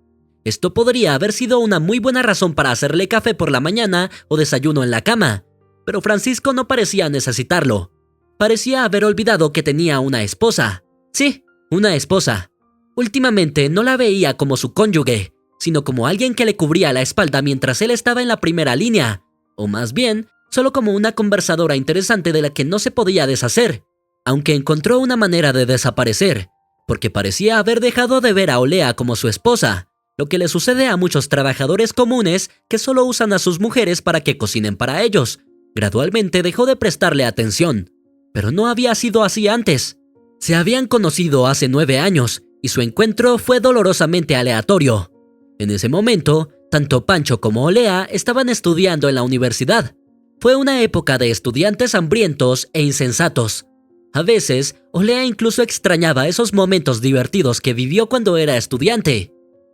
Speaker 3: Esto podría haber sido una muy buena razón para hacerle café por la mañana o desayuno en la cama, pero Francisco no parecía necesitarlo. Parecía haber olvidado que tenía una esposa. Sí, una esposa. Últimamente no la veía como su cónyuge, sino como alguien que le cubría la espalda mientras él estaba en la primera línea, o más bien, solo como una conversadora interesante de la que no se podía deshacer, aunque encontró una manera de desaparecer, porque parecía haber dejado de ver a Olea como su esposa, lo que le sucede a muchos trabajadores comunes que solo usan a sus mujeres para que cocinen para ellos. Gradualmente dejó de prestarle atención, pero no había sido así antes. Se habían conocido hace 9 años y su encuentro fue dolorosamente aleatorio. En ese momento, tanto Pancho como Olea estaban estudiando en la universidad. Fue una época de estudiantes hambrientos e insensatos. A veces, Olea incluso extrañaba esos momentos divertidos que vivió cuando era estudiante.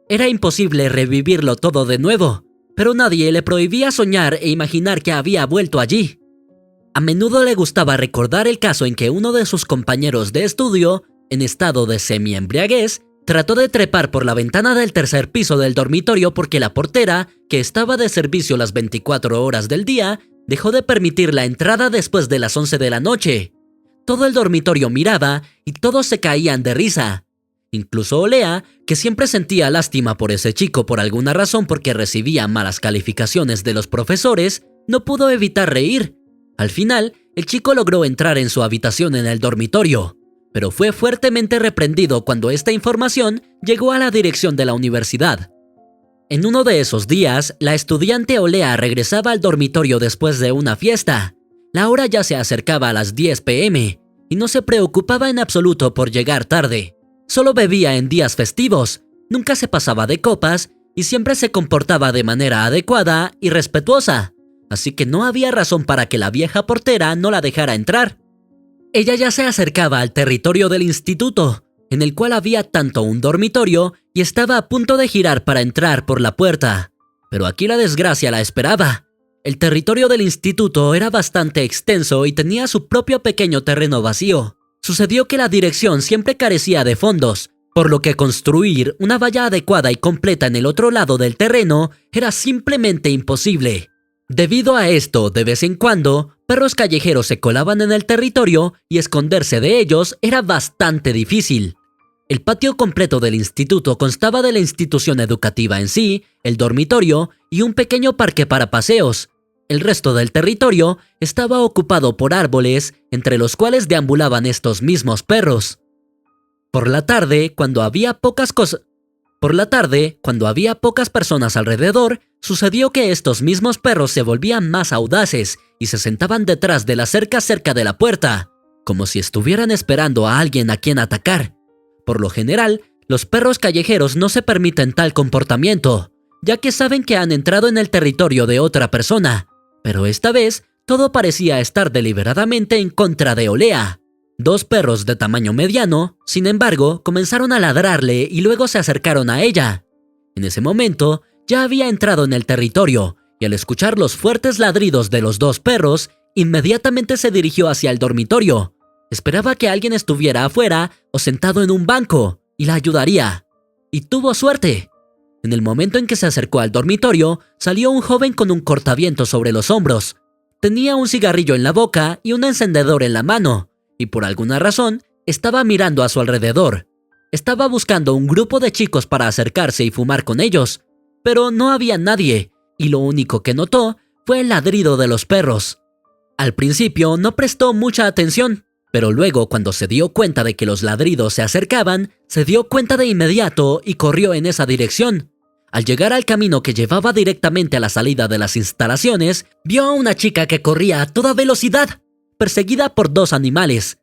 Speaker 3: Era imposible revivirlo todo de nuevo, pero nadie le prohibía soñar e imaginar que había vuelto allí. A menudo le gustaba recordar el caso en que uno de sus compañeros de estudio, en estado de semi-embriaguez, trató de trepar por la ventana del tercer piso del dormitorio porque la portera, que estaba de servicio las 24 horas del día, dejó de permitir la entrada después de las 11 de la noche. Todo el dormitorio miraba y todos se caían de risa. Incluso Olea, que siempre sentía lástima por ese chico por alguna razón porque recibía malas calificaciones de los profesores, no pudo evitar reír. Al final, el chico logró entrar en su habitación en el dormitorio, pero fue fuertemente reprendido cuando esta información llegó a la dirección de la universidad. En uno de esos días, la estudiante Olea regresaba al dormitorio después de una fiesta. La hora ya se acercaba a las 10 p.m. y no se preocupaba en absoluto por llegar tarde. Solo bebía en días festivos, nunca se pasaba de copas y siempre se comportaba de manera adecuada y respetuosa, así que no había razón para que la vieja portera no la dejara entrar. Ella ya se acercaba al territorio del instituto, en el cual había tanto un dormitorio y estaba a punto de girar para entrar por la puerta. Pero aquí la desgracia la esperaba. El territorio del instituto era bastante extenso y tenía su propio pequeño terreno vacío. Sucedió que la dirección siempre carecía de fondos, por lo que construir una valla adecuada y completa en el otro lado del terreno era simplemente imposible. Debido a esto, de vez en cuando, perros callejeros se colaban en el territorio y esconderse de ellos era bastante difícil. El patio completo del instituto constaba de la institución educativa en sí, el dormitorio y un pequeño parque para paseos. El resto del territorio estaba ocupado por árboles, entre los cuales deambulaban estos mismos perros. Por la tarde, cuando había pocas personas alrededor, sucedió que estos mismos perros se volvían más audaces y se sentaban detrás de la cerca cerca de la puerta, como si estuvieran esperando a alguien a quien atacar. Por lo general, los perros callejeros no se permiten tal comportamiento, ya que saben que han entrado en el territorio de otra persona, pero esta vez todo parecía estar deliberadamente en contra de Olea. Dos perros de tamaño mediano, sin embargo, comenzaron a ladrarle y luego se acercaron a ella. En ese momento, ya había entrado en el territorio, y al escuchar los fuertes ladridos de los dos perros, inmediatamente se dirigió hacia el dormitorio. Esperaba que alguien estuviera afuera o sentado en un banco, y la ayudaría. Y tuvo suerte. En el momento en que se acercó al dormitorio, salió un joven con un cortavientos sobre los hombros. Tenía un cigarrillo en la boca y un encendedor en la mano, y por alguna razón, estaba mirando a su alrededor. Estaba buscando un grupo de chicos para acercarse y fumar con ellos, pero no había nadie, y lo único que notó fue el ladrido de los perros. Al principio no prestó mucha atención, pero luego cuando se dio cuenta de que los ladridos se acercaban, se dio cuenta de inmediato y corrió en esa dirección. Al llegar al camino que llevaba directamente a la salida de las instalaciones, vio a una chica que corría a toda velocidad, perseguida por dos animales.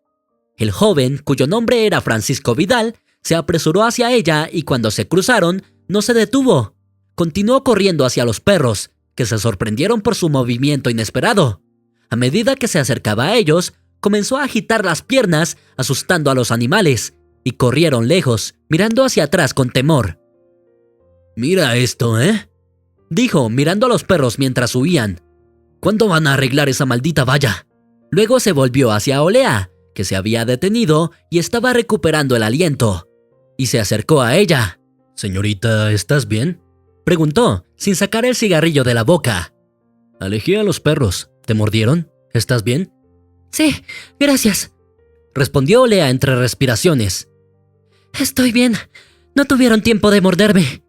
Speaker 3: El joven, cuyo nombre era Francisco Vidal, se apresuró hacia ella y cuando se cruzaron, no se detuvo. Continuó corriendo hacia los perros, que se sorprendieron por su movimiento inesperado. A medida que se acercaba a ellos, comenzó a agitar las piernas, asustando a los animales, y corrieron lejos, mirando hacia atrás con temor. «Mira esto, ¿eh?», dijo, mirando a los perros mientras huían. «¿Cuándo van a arreglar esa maldita valla?». Luego se volvió hacia Olea, que se había detenido y estaba recuperando el aliento, y se acercó a ella. «Señorita, ¿estás bien?», preguntó, sin sacar el cigarrillo de la boca. «Alejé a los perros. ¿Te mordieron? ¿Estás bien?».
Speaker 2: «Sí, gracias»,
Speaker 3: respondió Olea entre respiraciones.
Speaker 2: «Estoy bien. No tuvieron tiempo de morderme».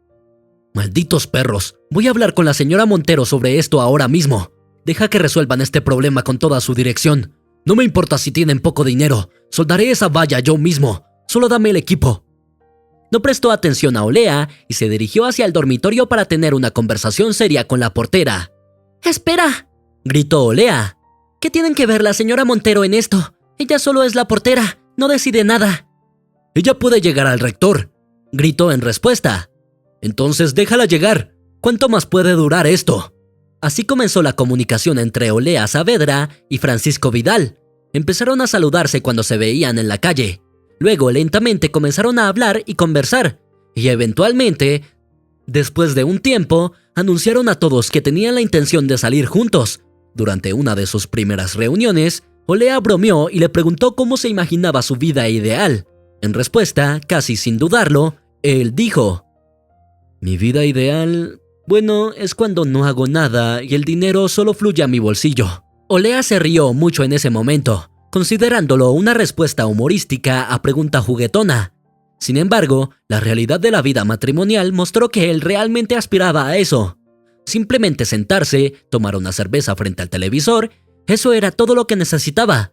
Speaker 3: «Malditos perros. Voy a hablar con la señora Montero sobre esto ahora mismo. Deja que resuelvan este problema con toda su dirección. No me importa si tienen poco dinero. Soldaré esa valla yo mismo. Solo dame el equipo». No prestó atención a Olea y se dirigió hacia el dormitorio para tener una conversación seria con la portera.
Speaker 2: «¡Espera!»,
Speaker 3: gritó Olea.
Speaker 2: «¿Qué tienen que ver la señora Montero en esto? Ella solo es la portera, no decide nada».
Speaker 3: Ella puede llegar al rector, gritó en respuesta. Entonces déjala llegar. ¿Cuánto más puede durar esto? Así comenzó la comunicación entre Olea Saavedra y Francisco Vidal. Empezaron a saludarse cuando se veían en la calle. Luego lentamente comenzaron a hablar y conversar. Y eventualmente, después de un tiempo, anunciaron a todos que tenían la intención de salir juntos. Durante una de sus primeras reuniones, Olea bromeó y le preguntó cómo se imaginaba su vida ideal. En respuesta, casi sin dudarlo, él dijo: mi vida ideal, bueno, es cuando no hago nada y el dinero solo fluye a mi bolsillo. Olea se rió mucho en ese momento, considerándolo una respuesta humorística a pregunta juguetona. Sin embargo, la realidad de la vida matrimonial mostró que él realmente aspiraba a eso. Simplemente sentarse, tomar una cerveza frente al televisor, eso era todo lo que necesitaba.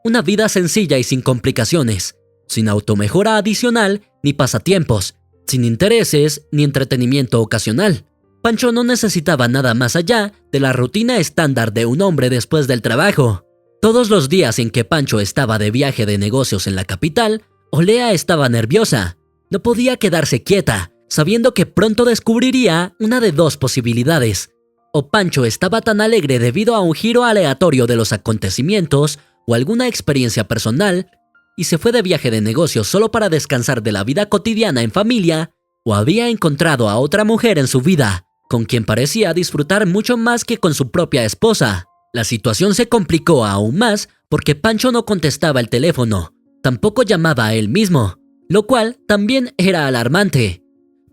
Speaker 3: Una vida sencilla y sin complicaciones, sin automejora adicional ni pasatiempos, sin intereses ni entretenimiento ocasional. Pancho no necesitaba nada más allá de la rutina estándar de un hombre después del trabajo. Todos los días en que Pancho estaba de viaje de negocios en la capital, Olea estaba nerviosa. No podía quedarse quieta, sabiendo que pronto descubriría una de dos posibilidades. O Pancho estaba tan alegre debido a un giro aleatorio de los acontecimientos o alguna experiencia personal, y se fue de viaje de negocios solo para descansar de la vida cotidiana en familia, o había encontrado a otra mujer en su vida, con quien parecía disfrutar mucho más que con su propia esposa. La situación se complicó aún más porque Pancho no contestaba el teléfono, tampoco llamaba a él mismo, lo cual también era alarmante.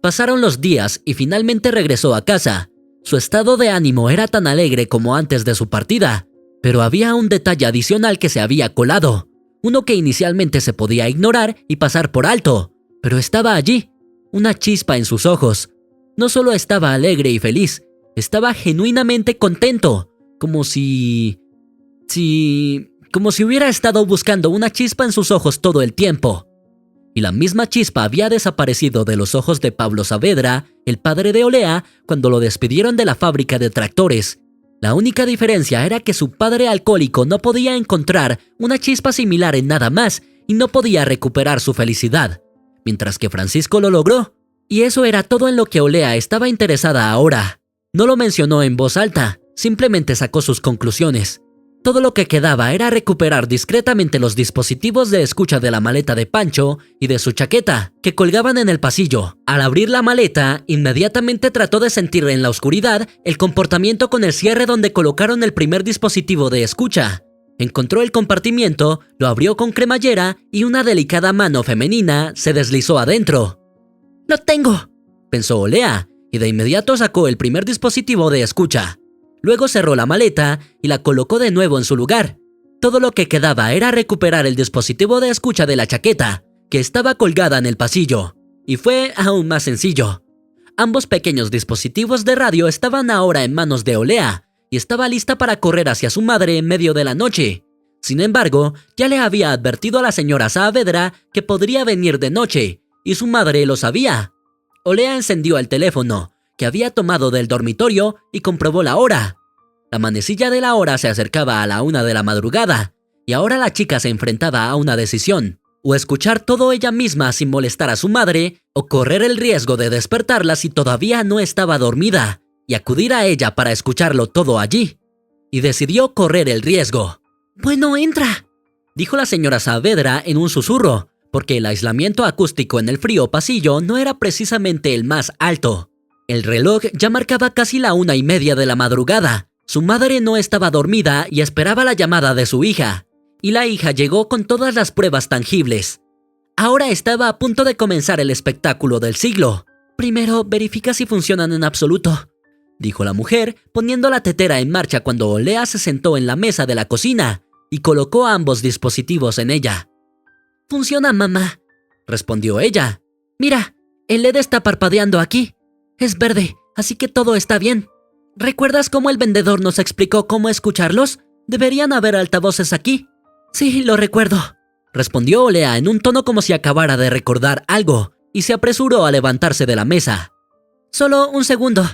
Speaker 3: Pasaron los días y finalmente regresó a casa. Su estado de ánimo era tan alegre como antes de su partida, pero había un detalle adicional que se había colado, uno que inicialmente se podía ignorar y pasar por alto, pero estaba allí, una chispa en sus ojos. No solo estaba alegre y feliz, estaba genuinamente contento, como si hubiera estado buscando una chispa en sus ojos todo el tiempo. Y la misma chispa había desaparecido de los ojos de Pablo Saavedra, el padre de Olea, cuando lo despidieron de la fábrica de tractores. La única diferencia era que su padre alcohólico no podía encontrar una chispa similar en nada más y no podía recuperar su felicidad, mientras que Francisco lo logró. Y eso era todo en lo que Olea estaba interesada ahora. No lo mencionó en voz alta, simplemente sacó sus conclusiones. Todo lo que quedaba era recuperar discretamente los dispositivos de escucha de la maleta de Pancho y de su chaqueta, que colgaban en el pasillo. Al abrir la maleta, inmediatamente trató de sentir en la oscuridad el comportamiento con el cierre donde colocaron el primer dispositivo de escucha. Encontró el compartimiento, lo abrió con cremallera y una delicada mano femenina se deslizó adentro. «¡Lo tengo!», pensó Olea, y de inmediato sacó el primer dispositivo de escucha. Luego cerró la maleta y la colocó de nuevo en su lugar. Todo lo que quedaba era recuperar el dispositivo de escucha de la chaqueta, que estaba colgada en el pasillo. Y fue aún más sencillo. Ambos pequeños dispositivos de radio estaban ahora en manos de Olea, y estaba lista para correr hacia su madre en medio de la noche. Sin embargo, ya le había advertido a la señora Saavedra que podría venir de noche, y su madre lo sabía. Olea encendió el teléfono que había tomado del dormitorio y comprobó la hora. La manecilla de la hora se acercaba a la 1 de la madrugada, y ahora la chica se enfrentaba a una decisión: o escuchar todo ella misma sin molestar a su madre, o correr el riesgo de despertarla si todavía no estaba dormida, y acudir a ella para escucharlo todo allí. Y decidió correr el riesgo. «Bueno, entra», dijo la señora Saavedra en un susurro, porque el aislamiento acústico en el frío pasillo no era precisamente el más alto. El reloj ya marcaba casi la 1:30 de la madrugada. Su madre no estaba dormida y esperaba la llamada de su hija. Y la hija llegó con todas las pruebas tangibles. Ahora estaba a punto de comenzar el espectáculo del siglo. «Primero, verifica si funcionan en absoluto», dijo la mujer, poniendo la tetera en marcha cuando Olea se sentó en la mesa de la cocina y colocó ambos dispositivos en ella. «Funciona, mamá», respondió ella. «Mira, el LED está parpadeando aquí. Es verde, así que todo está bien. ¿Recuerdas cómo el vendedor nos explicó cómo escucharlos? Deberían haber altavoces aquí». «Sí, lo recuerdo», respondió Olea en un tono como si acabara de recordar algo, y se apresuró a levantarse de la mesa. «Solo un segundo».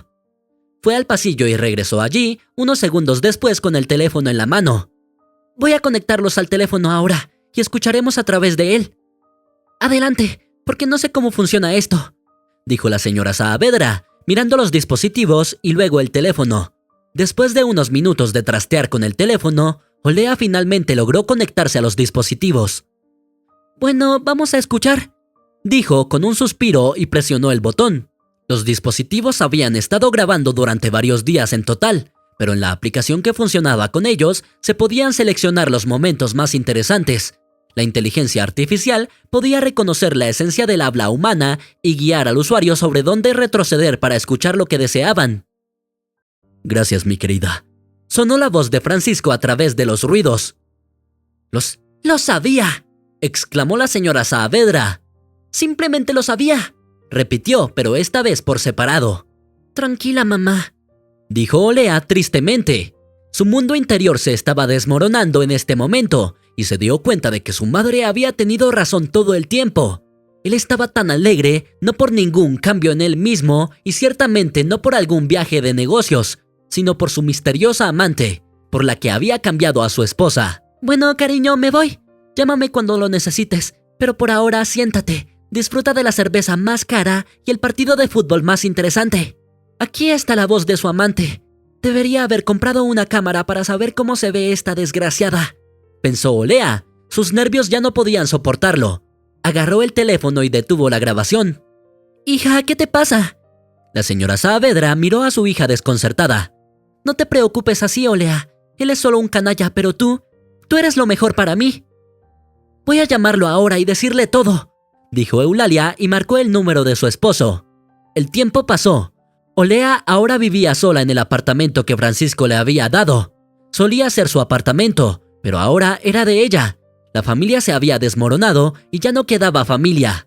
Speaker 3: Fue al pasillo y regresó allí unos segundos después con el teléfono en la mano. «Voy a conectarlos al teléfono ahora y escucharemos a través de él».
Speaker 2: Adelante, porque no sé cómo funciona esto,
Speaker 3: dijo la señora Saavedra, mirando los dispositivos y luego el teléfono. Después de unos minutos de trastear con el teléfono, Olea finalmente logró conectarse a los dispositivos.
Speaker 2: Bueno, vamos a escuchar,
Speaker 3: dijo con un suspiro y presionó el botón. Los dispositivos habían estado grabando durante varios días en total, pero en la aplicación que funcionaba con ellos se podían seleccionar los momentos más interesantes. La inteligencia artificial podía reconocer la esencia del habla humana y guiar al usuario sobre dónde retroceder para escuchar lo que deseaban. Gracias, mi querida. Sonó la voz de Francisco a través de los ruidos.
Speaker 2: ¡Lo sabía!,
Speaker 3: exclamó la señora Saavedra.
Speaker 2: Simplemente lo sabía,
Speaker 3: repitió, pero esta vez por separado.
Speaker 2: Tranquila, mamá,
Speaker 3: dijo Olea tristemente. Su mundo interior se estaba desmoronando en este momento y se dio cuenta de que su madre había tenido razón todo el tiempo. Él estaba tan alegre no por ningún cambio en él mismo y ciertamente no por algún viaje de negocios, sino por su misteriosa amante, por la que había cambiado a su esposa.
Speaker 2: Bueno, cariño, me voy. Llámame cuando lo necesites, pero por ahora siéntate. Disfruta de la cerveza más cara y el partido de fútbol más interesante. Aquí está la voz de su amante. Debería haber comprado una cámara para saber cómo se ve esta desgraciada,
Speaker 3: pensó Olea. Sus nervios ya no podían soportarlo. Agarró el teléfono y detuvo la grabación.
Speaker 2: Hija, ¿qué te pasa?
Speaker 3: La señora Saavedra miró a su hija desconcertada.
Speaker 2: No te preocupes así, Olea. Él es solo un canalla, pero tú eres lo mejor para mí. Voy a llamarlo ahora y decirle todo,
Speaker 3: dijo Eulalia y marcó el número de su esposo. El tiempo pasó. Olea ahora vivía sola en el apartamento que Francisco le había dado. Solía ser su apartamento, pero ahora era de ella. La familia se había desmoronado y ya no quedaba familia.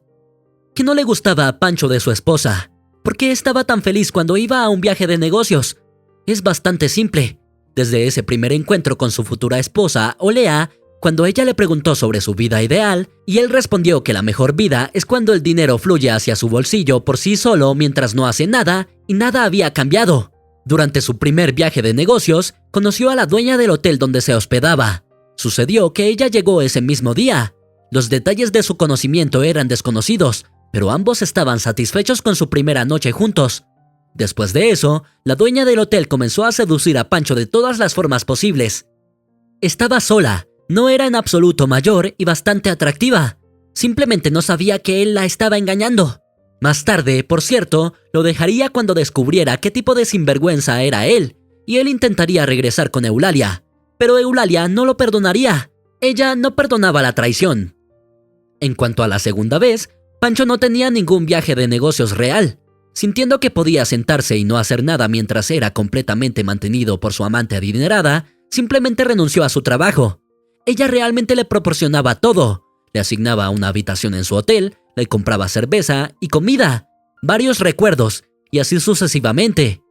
Speaker 3: ¿Qué no le gustaba a Pancho de su esposa? ¿Por qué estaba tan feliz cuando iba a un viaje de negocios? Es bastante simple. Desde ese primer encuentro con su futura esposa, Olea, cuando ella le preguntó sobre su vida ideal, y él respondió que la mejor vida es cuando el dinero fluye hacia su bolsillo por sí solo mientras no hace nada, y nada había cambiado. Durante su primer viaje de negocios, conoció a la dueña del hotel donde se hospedaba. Sucedió que ella llegó ese mismo día. Los detalles de su conocimiento eran desconocidos, pero ambos estaban satisfechos con su primera noche juntos. Después de eso, la dueña del hotel comenzó a seducir a Pancho de todas las formas posibles. Estaba sola. No era en absoluto mayor y bastante atractiva. Simplemente no sabía que él la estaba engañando. Más tarde, por cierto, lo dejaría cuando descubriera qué tipo de sinvergüenza era él, y él intentaría regresar con Eulalia. Pero Eulalia no lo perdonaría. Ella no perdonaba la traición. En cuanto a la segunda vez, Pancho no tenía ningún viaje de negocios real. Sintiendo que podía sentarse y no hacer nada mientras era completamente mantenido por su amante adinerada, simplemente renunció a su trabajo. Ella realmente le proporcionaba todo. Le asignaba una habitación en su hotel, le compraba cerveza y comida, varios recuerdos, y así sucesivamente.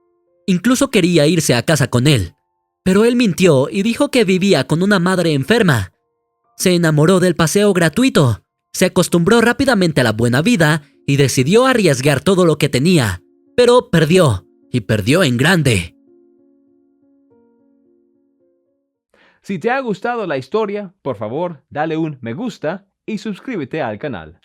Speaker 3: Incluso quería irse a casa con él. Pero él mintió y dijo que vivía con una madre enferma. Se enamoró del paseo gratuito, se acostumbró rápidamente a la buena vida y decidió arriesgar todo lo que tenía. Pero perdió, y perdió en grande.
Speaker 1: Si te ha gustado la historia, por favor, dale un me gusta y suscríbete al canal.